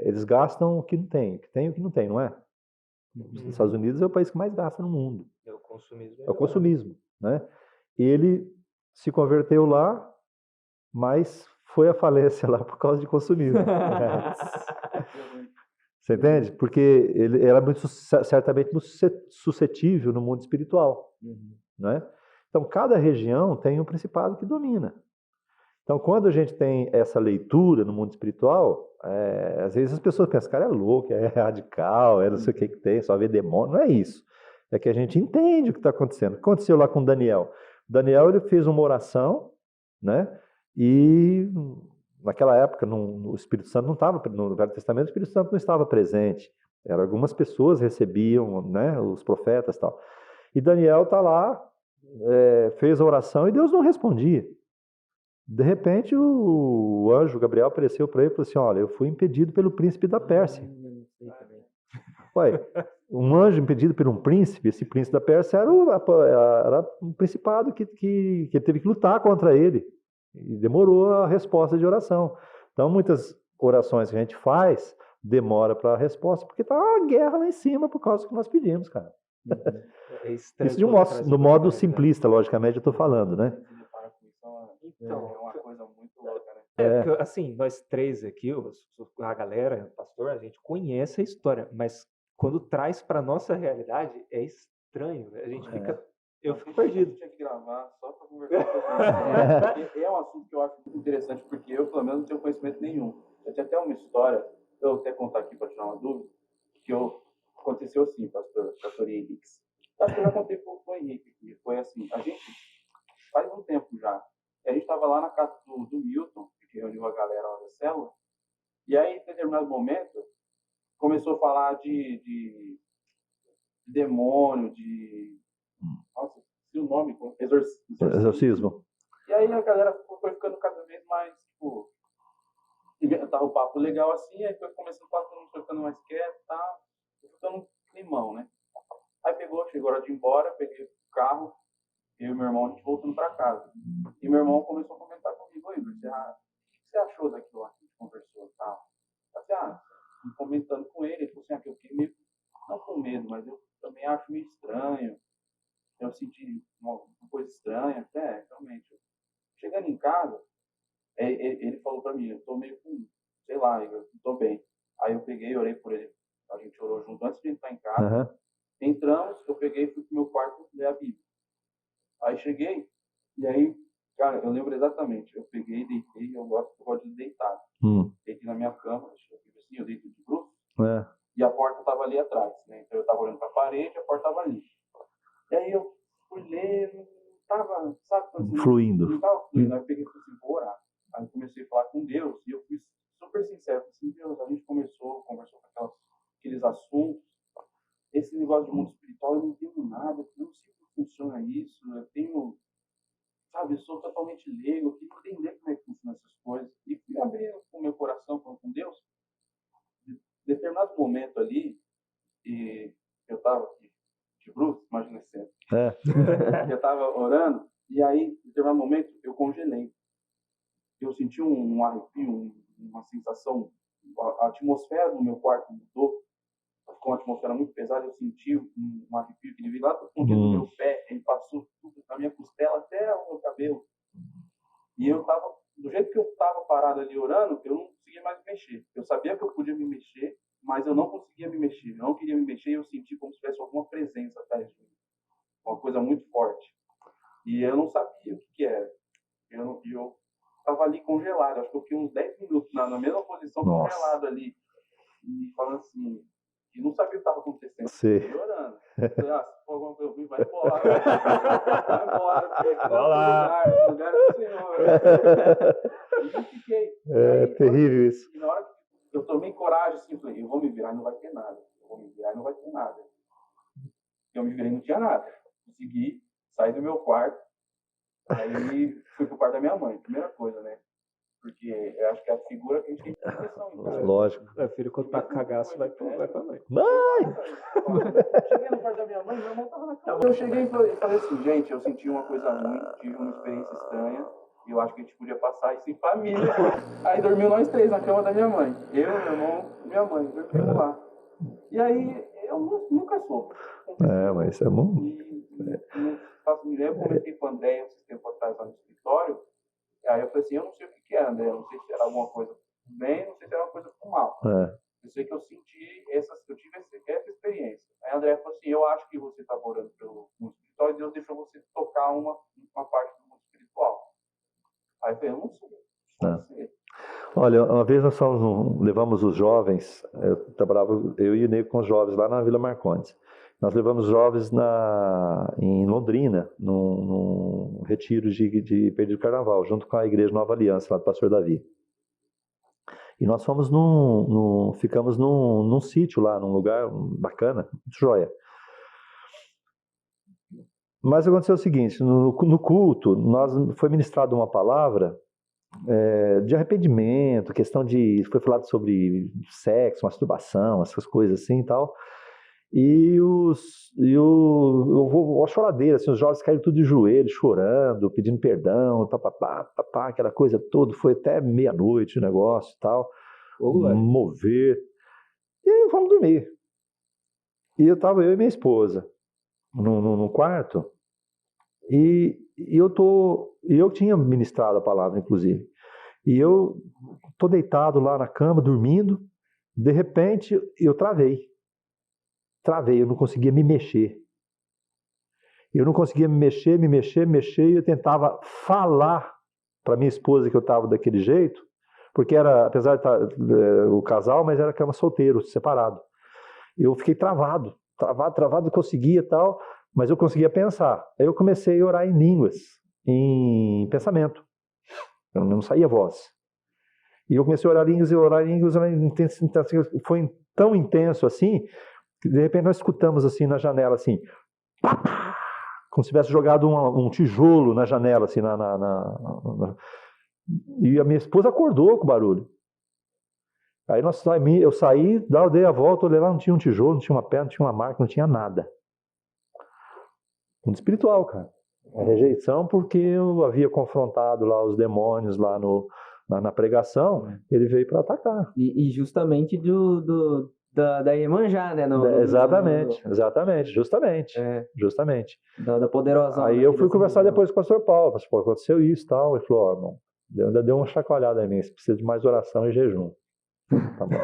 D: eles gastam o que não tem, o que tem e o que não tem, não é? Os Estados Unidos é o país que mais gasta no mundo.
B: É o consumismo.
D: É o consumismo, né? Ele se converteu lá, mas foi à falência lá por causa de consumismo. Você entende? Porque ele era certamente muito suscetível no mundo espiritual, né? Então, cada região tem um principado que domina. Então, quando a gente tem essa leitura no mundo espiritual, às vezes as pessoas pensam, cara, é louco, é radical, é não sei o que tem, só vê demônio. Não é isso. É que a gente entende o que está acontecendo. O que aconteceu lá com Daniel? Daniel, ele fez uma oração, né? E naquela época, o Espírito Santo não estava, no Velho Testamento, o Espírito Santo não estava presente. Algumas pessoas recebiam, né, os profetas e tal. E Daniel está lá, fez a oração e Deus não respondia. De repente, o anjo Gabriel apareceu para ele e falou assim, olha, eu fui impedido pelo príncipe da Pérsia. Ué, um anjo impedido por um príncipe, esse príncipe da Pérsia era um principado que teve que lutar contra ele. E demorou a resposta de oração. Então, muitas orações que a gente faz, demora para a resposta, porque está uma guerra lá em cima por causa do que nós pedimos, cara. Isso no modo simplista, logicamente, eu estou falando, né?
A: Então, é uma coisa muito louca, né?
B: Porque, assim, nós três aqui, a galera, o pastor, a gente conhece a história, mas quando traz para nossa realidade, é estranho. A gente fica... Eu fico perdido.
A: Tinha que gravar só para conversar sobre isso. É um assunto que eu acho muito interessante, porque eu, pelo menos, não tenho conhecimento nenhum. Eu tinha até uma história, eu vou até contar aqui para tirar uma dúvida, que aconteceu assim, pastor Henrique. Acho que eu já contei para o Henrique, que foi assim, a gente faz um tempo já. A gente estava lá na casa do Milton, que reuniu a galera lá da célula, e aí, em determinado momento, começou a falar de demônio, nossa, esqueci o nome,
D: exorcismo.
A: E aí a galera foi ficando cada vez mais, tipo, tava o papo legal assim, aí foi começando o papo, foi ficando mais quieto, tá? Foi ficando um climão, né? Aí chegou a hora de ir embora, peguei o carro, eu e meu irmão, a gente voltando para casa. E meu irmão começou a comentar comigo, Igor, o que você achou daquilo lá que a gente conversou e tal? Eu falei, comentando com ele falou assim, que eu fiquei meio, não com medo, mas eu também acho meio estranho. eu senti uma coisa estranha, até, realmente. Chegando em casa, ele falou pra mim, eu tô meio com, sei lá, eu tô bem. Aí eu peguei, orei por ele, a gente orou junto antes de entrar em casa.
D: Aham.
A: Entramos, eu peguei e fui pro meu quarto ler a Bíblia. Aí cheguei, e aí, cara, eu lembro exatamente, eu peguei, deitei, eu gosto de deitar. Deitei na minha cama, eu deito de bruxo,
D: É.
A: e a porta tava ali atrás, né? Então eu tava olhando pra parede, a porta tava ali. E aí eu fui ler, não tava, sabe, assim,
D: Fluindo.
A: não tava fluindo. Aí eu peguei e falei assim, vou orar. Aí eu comecei a falar com Deus, e eu fui super sincero, assim, Deus, a gente conversou com aqueles assuntos, esse negócio de mundo espiritual, eu não entendo nada, eu não sei como funciona isso, eu tenho, sabe, eu sou totalmente leigo, eu queria entender como é que funcionam essas coisas. E fui abrir o meu coração com Deus. Em determinado momento ali, e eu estava aqui de bruxo, imagina esse tempo. Eu estava orando, e aí, em determinado momento, eu congelei. Eu senti um arrepio, uma sensação, a atmosfera do meu quarto mudou, ficou uma atmosfera muito pesada, eu senti um arrepio que ele veio lá do fundo do meu pé, ele passou tudo na minha costela até o meu cabelo. E eu estava, do jeito que eu estava parado ali orando, eu não conseguia mais me mexer. Eu sabia que eu podia me mexer, mas eu não conseguia me mexer. Eu não queria me mexer e eu senti como se tivesse alguma presença atrás de mim. Uma coisa muito forte. E eu não sabia o que era. Eu estava ali congelado. Acho que eu fiquei uns 10 minutos na mesma posição, congelado ali. E falando assim, e não sabia o que estava acontecendo.
D: Sim.
A: Orando. Falei, se for alguma coisa ruim, vai embora. Vai embora, porque esse lugar é do Senhor. E eu fiquei.
D: É terrível isso.
A: E na hora que eu tomei coragem, assim, falei, eu vou me virar e não vai ter nada. Eu vou me virar e não vai ter nada. Eu me virei e não tinha nada. Consegui sair do meu quarto. Aí fui pro quarto da minha mãe, primeira coisa, né? Porque eu acho que é a figura que a gente tem proteção em casa.
D: Lógico.
B: É, filho, quando tá cagaço, vai pra mãe.
A: Cheguei no quarto da minha mãe, meu irmão tava na cama. Eu cheguei e falei assim, gente, eu senti uma coisa ruim, tive uma experiência estranha, e eu acho que a gente podia passar isso em família. Aí dormiu nós três na cama da minha mãe. Eu, meu irmão e minha mãe, dormimos lá. E aí, eu nunca soube.
D: Mas isso é bom.
A: Não faço ideia, eu comentei com o André esses tempos atrás lá no escritório. Aí eu falei assim, eu não sei o que é, André, eu não sei se era alguma coisa pro bem, não sei se era uma coisa pro mal. Eu sei que eu senti eu tive essa experiência. Aí André falou assim, eu acho que você estava orando pelo mundo espiritual e Deus deixou você tocar uma parte do mundo espiritual. Aí eu falei, eu não sei. Não sei.
D: Olha, uma vez nós levamos os jovens, eu e o Nego com os jovens lá na Vila Marcondes. Nós levamos os jovens em Londrina, num retiro de Perdido de Carnaval, junto com a Igreja Nova Aliança, lá do Pastor Davi. E nós fomos ficamos num sítio lá, num lugar bacana, muito joia. Mas aconteceu o seguinte, no culto, foi ministrada uma palavra de arrependimento, foi falado sobre sexo, masturbação, essas coisas assim e tal. E a choradeira, assim, os jovens caíram tudo de joelhos, chorando, pedindo perdão, aquela coisa toda, foi até meia-noite o negócio e tal, mover. E aí vamos dormir. E eu e minha esposa no quarto, e eu tinha ministrado a palavra, inclusive. E eu tô deitado lá na cama, dormindo, de repente eu travei, eu não conseguia me mexer. Eu não conseguia me mexer, e eu tentava falar para minha esposa que eu estava daquele jeito, porque apesar de estar o casal, mas era cama solteiro, separado. Eu fiquei travado, não conseguia tal, mas eu conseguia pensar. Aí eu comecei a orar em línguas, em pensamento. Eu não saía voz. E eu comecei a orar em línguas, foi tão intenso assim, que de repente nós escutamos assim na janela, assim, como se tivesse jogado um tijolo na janela, assim, e a minha esposa acordou com o barulho. Aí eu saí, dei a volta, olhei lá, não tinha um tijolo, não tinha uma pedra, não tinha uma marca, não tinha nada. Mundo espiritual, cara. A rejeição, porque eu havia confrontado lá os demônios lá na pregação, ele veio para atacar.
C: E justamente da Iemanjá, né?
D: Exatamente, justamente.
C: É,
D: Justamente.
C: da poderosa.
D: Aí eu fui conversar depois com o pastor Paulo. Falei, pô, aconteceu isso e tal. Ele falou, ó, irmão, ainda deu uma chacoalhada em mim. Você precisa de mais oração e jejum. Tá bom.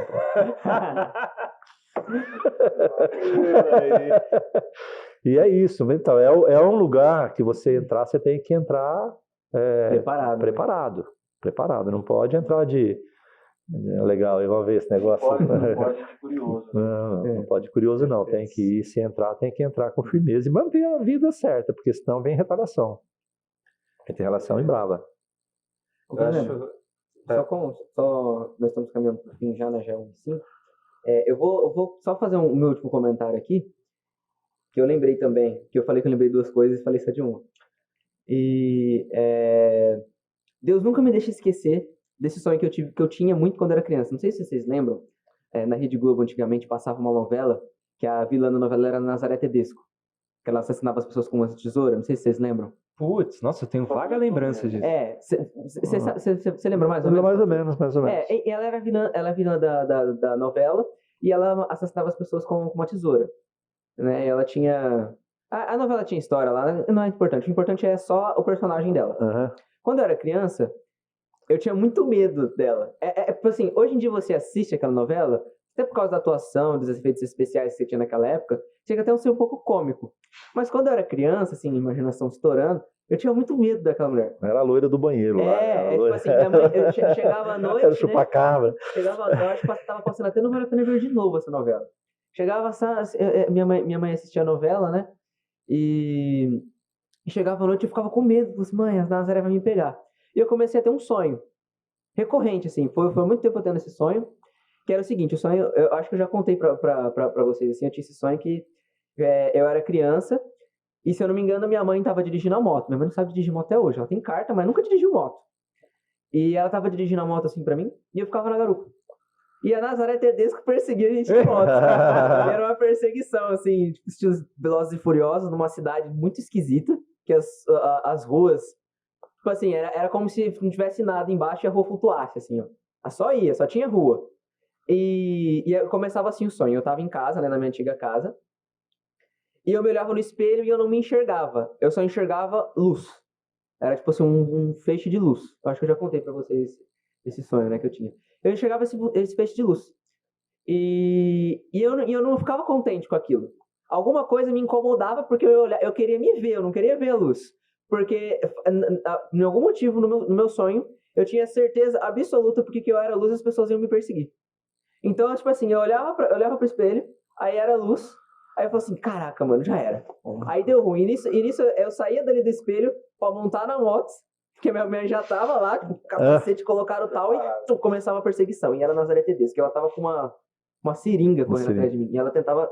D: E é isso. Então, é um lugar que você entrar, você tem que entrar preparado. Não pode entrar de... legal, eu vou ver esse negócio.
A: Não pode de curioso.
D: Não pode de curioso, não. Tem que ir, se entrar, tem que entrar com firmeza e manter a vida certa, porque senão vem retaliação. Retaliação e brava.
C: Nós estamos caminhando para o fim já na GE15. Eu vou só fazer o meu último comentário aqui, que eu lembrei também, que eu falei que eu lembrei duas coisas e falei só de uma. E Deus nunca me deixa esquecer desse sonho que eu tinha muito quando era criança. Não sei se vocês lembram, na Rede Globo antigamente passava uma novela, que a vilã da novela era Nazaré Tedesco, que ela assassinava as pessoas com uma tesoura. Não sei se vocês lembram.
B: Putz, nossa, eu tenho vaga lembrança disso.
C: Você lembra mais ou menos?
D: Mais ou menos.
C: Ela era vilã da novela e ela assassinava as pessoas com uma tesoura. Né? Ela tinha... A novela tinha história lá, não é importante. O importante é só o personagem dela.
D: Uhum.
C: Quando eu era criança, eu tinha muito medo dela. Assim, hoje em dia você assiste aquela novela, até por causa da atuação, dos efeitos especiais que você tinha naquela época, chega até a ser um pouco cômico. Mas quando eu era criança, assim, imaginação estourando, eu tinha muito medo daquela mulher.
D: Era a loira do banheiro lá.
C: Tipo assim, minha mãe, eu chegava à noite,
D: era chupacabra.
C: Chegava à noite, tava passando até no Vale a Pena Ver de novo essa novela. Chegava, minha mãe assistia a novela, né? E chegava à noite e eu ficava com medo. Falei assim, mãe, a Nazaré vai me pegar. E eu comecei a ter um sonho recorrente, assim. Foi muito tempo eu tendo esse sonho, que era o seguinte, o sonho, eu acho que eu já contei pra vocês, assim, eu tinha esse sonho que eu era criança, e se eu não me engano, minha mãe tava dirigindo a moto. Minha mãe não sabe dirigir moto até hoje, ela tem carta, mas nunca dirigiu moto. E ela tava dirigindo a moto, assim, pra mim, e eu ficava na garupa. E a Nazaré Tedesco perseguia a gente de moto. Era uma perseguição, assim, tipo, estilos Velozes e Furiosos, numa cidade muito esquisita, que as ruas, tipo assim, era como se não tivesse nada embaixo e a rua flutuasse, assim, ó. Só tinha rua. E começava assim o sonho. Eu tava em casa, né, na minha antiga casa, e eu me olhava no espelho e eu não me enxergava. Eu só enxergava luz. Era tipo assim, um feixe de luz. Eu acho que eu já contei pra vocês esse sonho, né, que eu tinha. Eu enxergava esse feixe de luz. E eu não ficava contente com aquilo. Alguma coisa me incomodava porque eu queria me ver, eu não queria ver a luz. Porque, em algum motivo, no meu sonho, eu tinha certeza absoluta porque que eu era luz e as pessoas iam me perseguir. Então, tipo assim, eu olhava pro espelho, aí era luz, aí eu falei assim, caraca, mano, já era. Aí deu ruim. E nisso eu saía dali do espelho pra montar na moto, porque minha mãe já tava lá, com o capacete, colocaram tal, e começava a perseguição. E era Nazaré Tedesco, que ela tava com uma seringa correndo atrás de mim. E ela tentava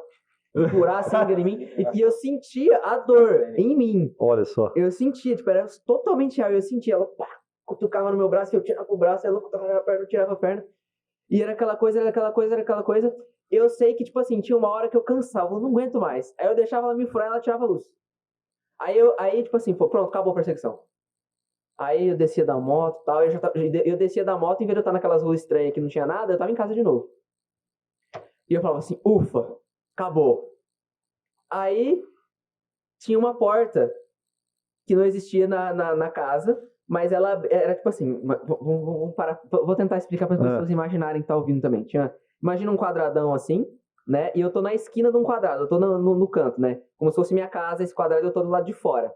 C: furar a seringa em mim, e eu sentia a dor em mim.
D: Olha só.
C: Eu sentia, tipo, era totalmente real. Eu sentia ela, pá, cutucava no meu braço, eu tirava o braço, ela cutucava a perna, eu tirava a perna. E era aquela coisa. Eu sei que, tipo assim, tinha uma hora que eu cansava, eu não aguento mais. Aí eu deixava ela me furar e ela tirava a luz. Aí tipo assim, pronto, acabou a perseguição. Aí eu descia da moto e tal, eu descia da moto, em vez de eu estar naquelas ruas estranhas que não tinha nada, eu tava em casa de novo. E eu falava assim, ufa, acabou. Aí tinha uma porta que não existia na casa, mas ela era tipo assim, vamos parar, vou tentar explicar para as pessoas imaginarem que tá ouvindo também. Imagina um quadradão assim, né? E eu tô na esquina de um quadrado, eu tô no canto, né? Como se fosse minha casa, esse quadrado, eu tô do lado de fora.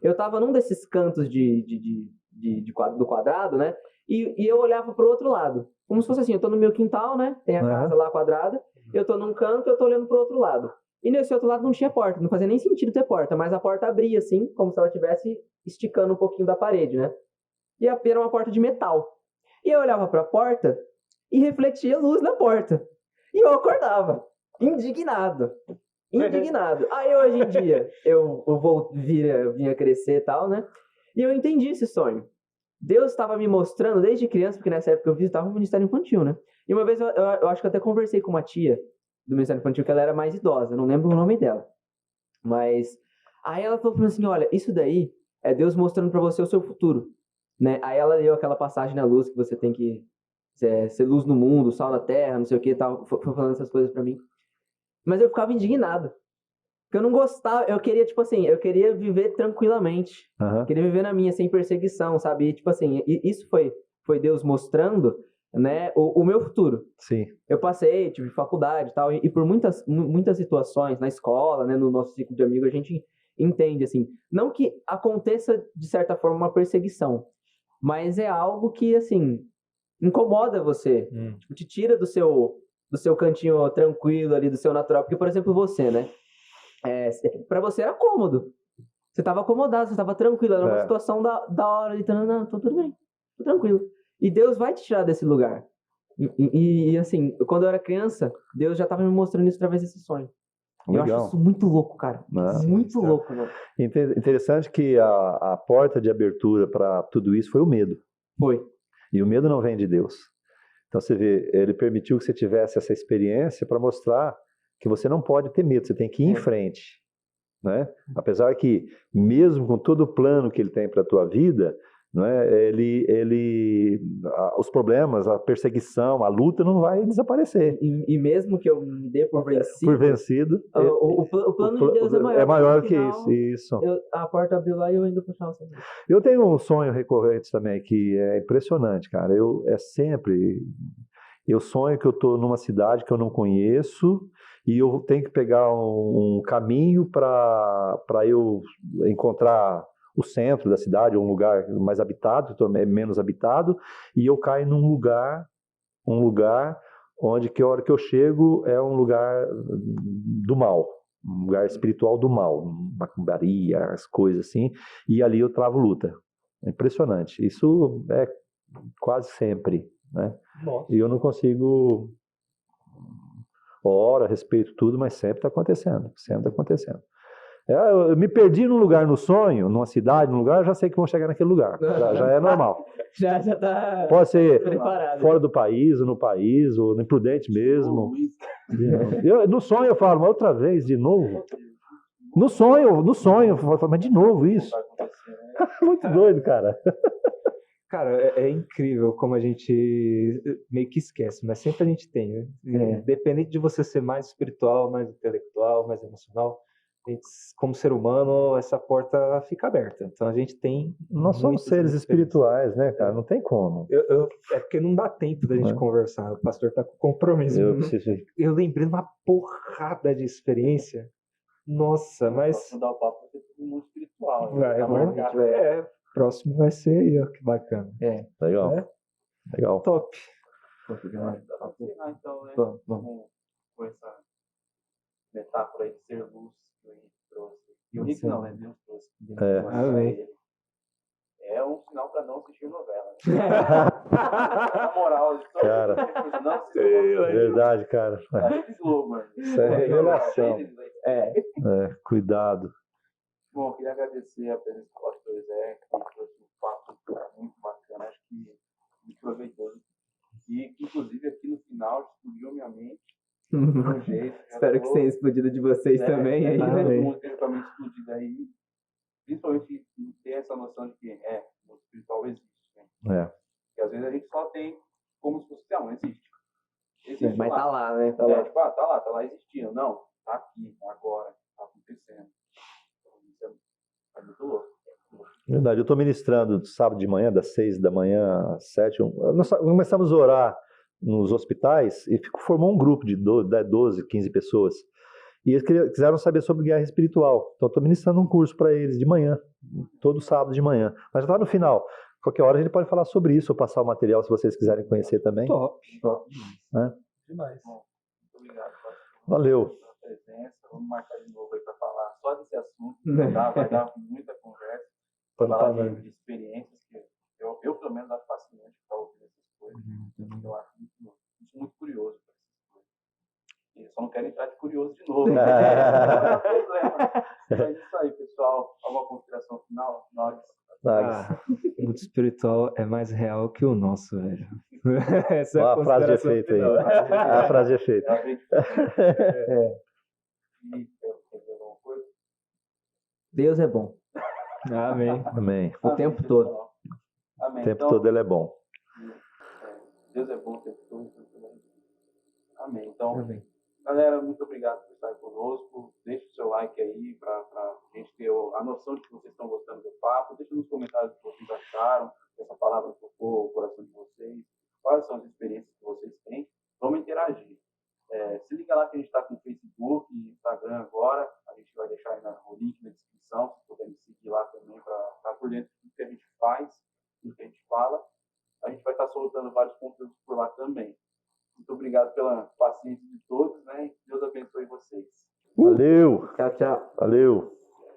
C: Eu tava num desses cantos do quadrado, né? E eu olhava pro outro lado. Como se fosse assim, eu tô no meu quintal, né? Tem a casa lá quadrada, eu tô num canto, eu tô olhando pro outro lado. E nesse outro lado não tinha porta, não fazia nem sentido ter porta, mas a porta abria assim, como se ela estivesse esticando um pouquinho da parede, né? E era uma porta de metal. E eu olhava pra porta e refletia luz na porta. E eu acordava, indignado. Aí hoje em dia, eu vou vir a crescer e tal, né? E eu entendi esse sonho. Deus estava me mostrando desde criança, porque nessa época eu visitava o Ministério Infantil, né? E uma vez eu acho que eu até conversei com uma tia do Ministério Infantil, que ela era mais idosa, não lembro o nome dela. Mas aí ela falou pra mim assim, olha, isso daí é Deus mostrando pra você o seu futuro, né? Aí ela leu aquela passagem na luz que você tem que ser luz no mundo, sal na terra, não sei o que, tal, foi falando essas coisas pra mim. Mas eu ficava indignado. Porque eu não gostava, eu queria, tipo assim, eu queria viver tranquilamente.
D: Aham.
C: Queria viver na minha, sem perseguição, sabe? E, tipo assim, isso foi Deus mostrando, né, o meu futuro.
D: Sim.
C: Eu passei, tive faculdade e tal, e por muitas situações na escola, né, no nosso ciclo de amigos, a gente entende, assim, não que aconteça, de certa forma, uma perseguição, mas é algo que, assim, incomoda você, tipo, te tira do seu cantinho tranquilo ali, do seu natural, porque, por exemplo, você, né, pra você era cômodo, você tava acomodado, você tava tranquilo, era uma
D: É.
C: situação da hora, ali, não, tô tudo bem, tô tranquilo, e Deus vai te tirar desse lugar. E, assim, quando eu era criança, Deus já estava me mostrando isso através desse sonho. Eu acho
D: Legal.
C: isso muito louco, cara.
D: Ah,
C: Muito louco, né?
D: Interessante que a porta de abertura para tudo isso foi o medo.
C: Foi.
D: E o medo não vem de Deus. Então você vê, ele permitiu que você tivesse essa experiência para mostrar que você não pode ter medo, você tem que ir em frente, né? Apesar que, mesmo com todo o plano que ele tem para a tua vida, não é? Os problemas, a perseguição, a luta não vai desaparecer.
C: E mesmo que eu me dê por vencido, o plano de Deus é maior
D: que isso.
C: A porta abriu lá e eu ainda puxava o sangue.
D: Eu tenho um sonho recorrente também que é impressionante, cara. Eu sonho que eu estou numa cidade que eu não conheço e eu tenho que pegar um caminho para eu encontrar o centro da cidade, ou um lugar mais habitado, menos habitado, e eu caio num lugar onde que a hora que eu chego é um lugar do mal, um lugar espiritual do mal, macumbaria, as coisas assim, e ali eu travo luta. É impressionante. Isso é quase sempre, né?
B: Nossa.
D: E eu não consigo oro, respeito tudo, mas sempre está acontecendo, sempre está acontecendo. Eu me perdi num lugar no sonho, numa cidade, num lugar, eu já sei que vou chegar naquele lugar. Já é normal.
C: Já tá
D: Pode ser
C: preparado.
D: fora do país, ou no país, ou no imprudente mesmo. No sonho eu falo, mas outra vez, de novo. No sonho eu falo, mas de novo isso. Muito doido, cara.
B: Cara, é incrível como a gente meio que esquece, mas sempre a gente tem, né? Independente de você ser mais espiritual, mais intelectual, mais emocional, como ser humano, essa porta fica aberta. Então a gente tem.
D: Nós somos seres espirituais, né, cara? Não tem como.
B: É porque não dá tempo da gente conversar. O pastor tá com compromisso. Eu lembrei de uma porrada de experiência. Nossa, mas.
A: Dar o papo porque é tudo muito espiritual.
B: Próximo vai ser aí, ó, que bacana.
D: Legal. Legal.
B: Top.
A: Então, né?
C: Vamos.
A: Com essa metáfora aí de ser luz que o Henrique trouxe. E o Henrique não, né? Deus trouxe.
B: Amém.
A: É um sinal para não assistir novela. Na moral,
D: cara,
A: não assistir
D: verdade, cara. Isso é revelação. Cuidado.
A: Bom, queria agradecer a presença do pastor Zé, que trouxe um papo muito bacana, acho que muito proveitoso. E, inclusive, aqui no final, explodiu minha mente. De um jeito.
C: Espero que tenha explodido de vocês também. Aí,
A: todo mundo tem a mente explodida aí. Principalmente ter essa noção de que o espiritual existe. Né? Porque às vezes a gente só tem como se fosse, não existe.
C: Mas
A: lá.
C: Tá lá, né?
A: Tá lá existindo. Não, tá aqui, agora, tá acontecendo. É muito louco.
D: Verdade, eu estou ministrando sábado de manhã, das 6 da manhã às 7. Nós começamos a orar nos hospitais e formou um grupo de 12, 15 pessoas. E eles quiseram saber sobre guerra espiritual. Então, estou ministrando um curso para eles de manhã, todo sábado de manhã. Mas já está no final. Qualquer hora a gente pode falar sobre isso, ou passar o material se vocês quiserem conhecer também.
B: Top.
A: Demais. Bom, muito obrigado
D: Valeu.
A: pela presença. Vamos marcar de novo aí para falar só desse assunto. Vai dar muita conversa. Falar de experiências que eu pelo menos, acho fascinante ficar ouvindo essas coisas. Eu acho muito curioso por essas coisas. E eu só não quero entrar de curioso de novo. Não é problema. Mas isso aí, pessoal. Alguma consideração final?
B: O mundo espiritual é mais real que o nosso, velho. Essa é
D: a frase de efeito aí. A frase de efeito.
C: Deus é bom.
B: Amém.
D: Amém.
C: O tempo todo.
A: Amém.
D: O tempo todo ele é bom.
A: Deus é bom o tempo todo. Amém. Então,
C: Amém.
A: galera, muito obrigado por estar conosco. Deixe o seu like aí para a gente ter a noção de que vocês estão gostando do papo. Deixe nos comentários o que vocês acharam, se essa palavra tocou o coração de vocês, quais são as experiências que vocês têm. Vamos interagir. Se liga lá que a gente está com o Facebook e Instagram agora. A gente vai deixar aí o link na descrição, se puder me seguir lá também para estar por dentro de tudo que a gente faz, tudo que a gente fala. A gente vai estar soltando vários conteúdos por lá também. Muito obrigado pela paciência de todos, né? Deus abençoe vocês.
D: Valeu!
C: Tchau, tchau.
D: Valeu!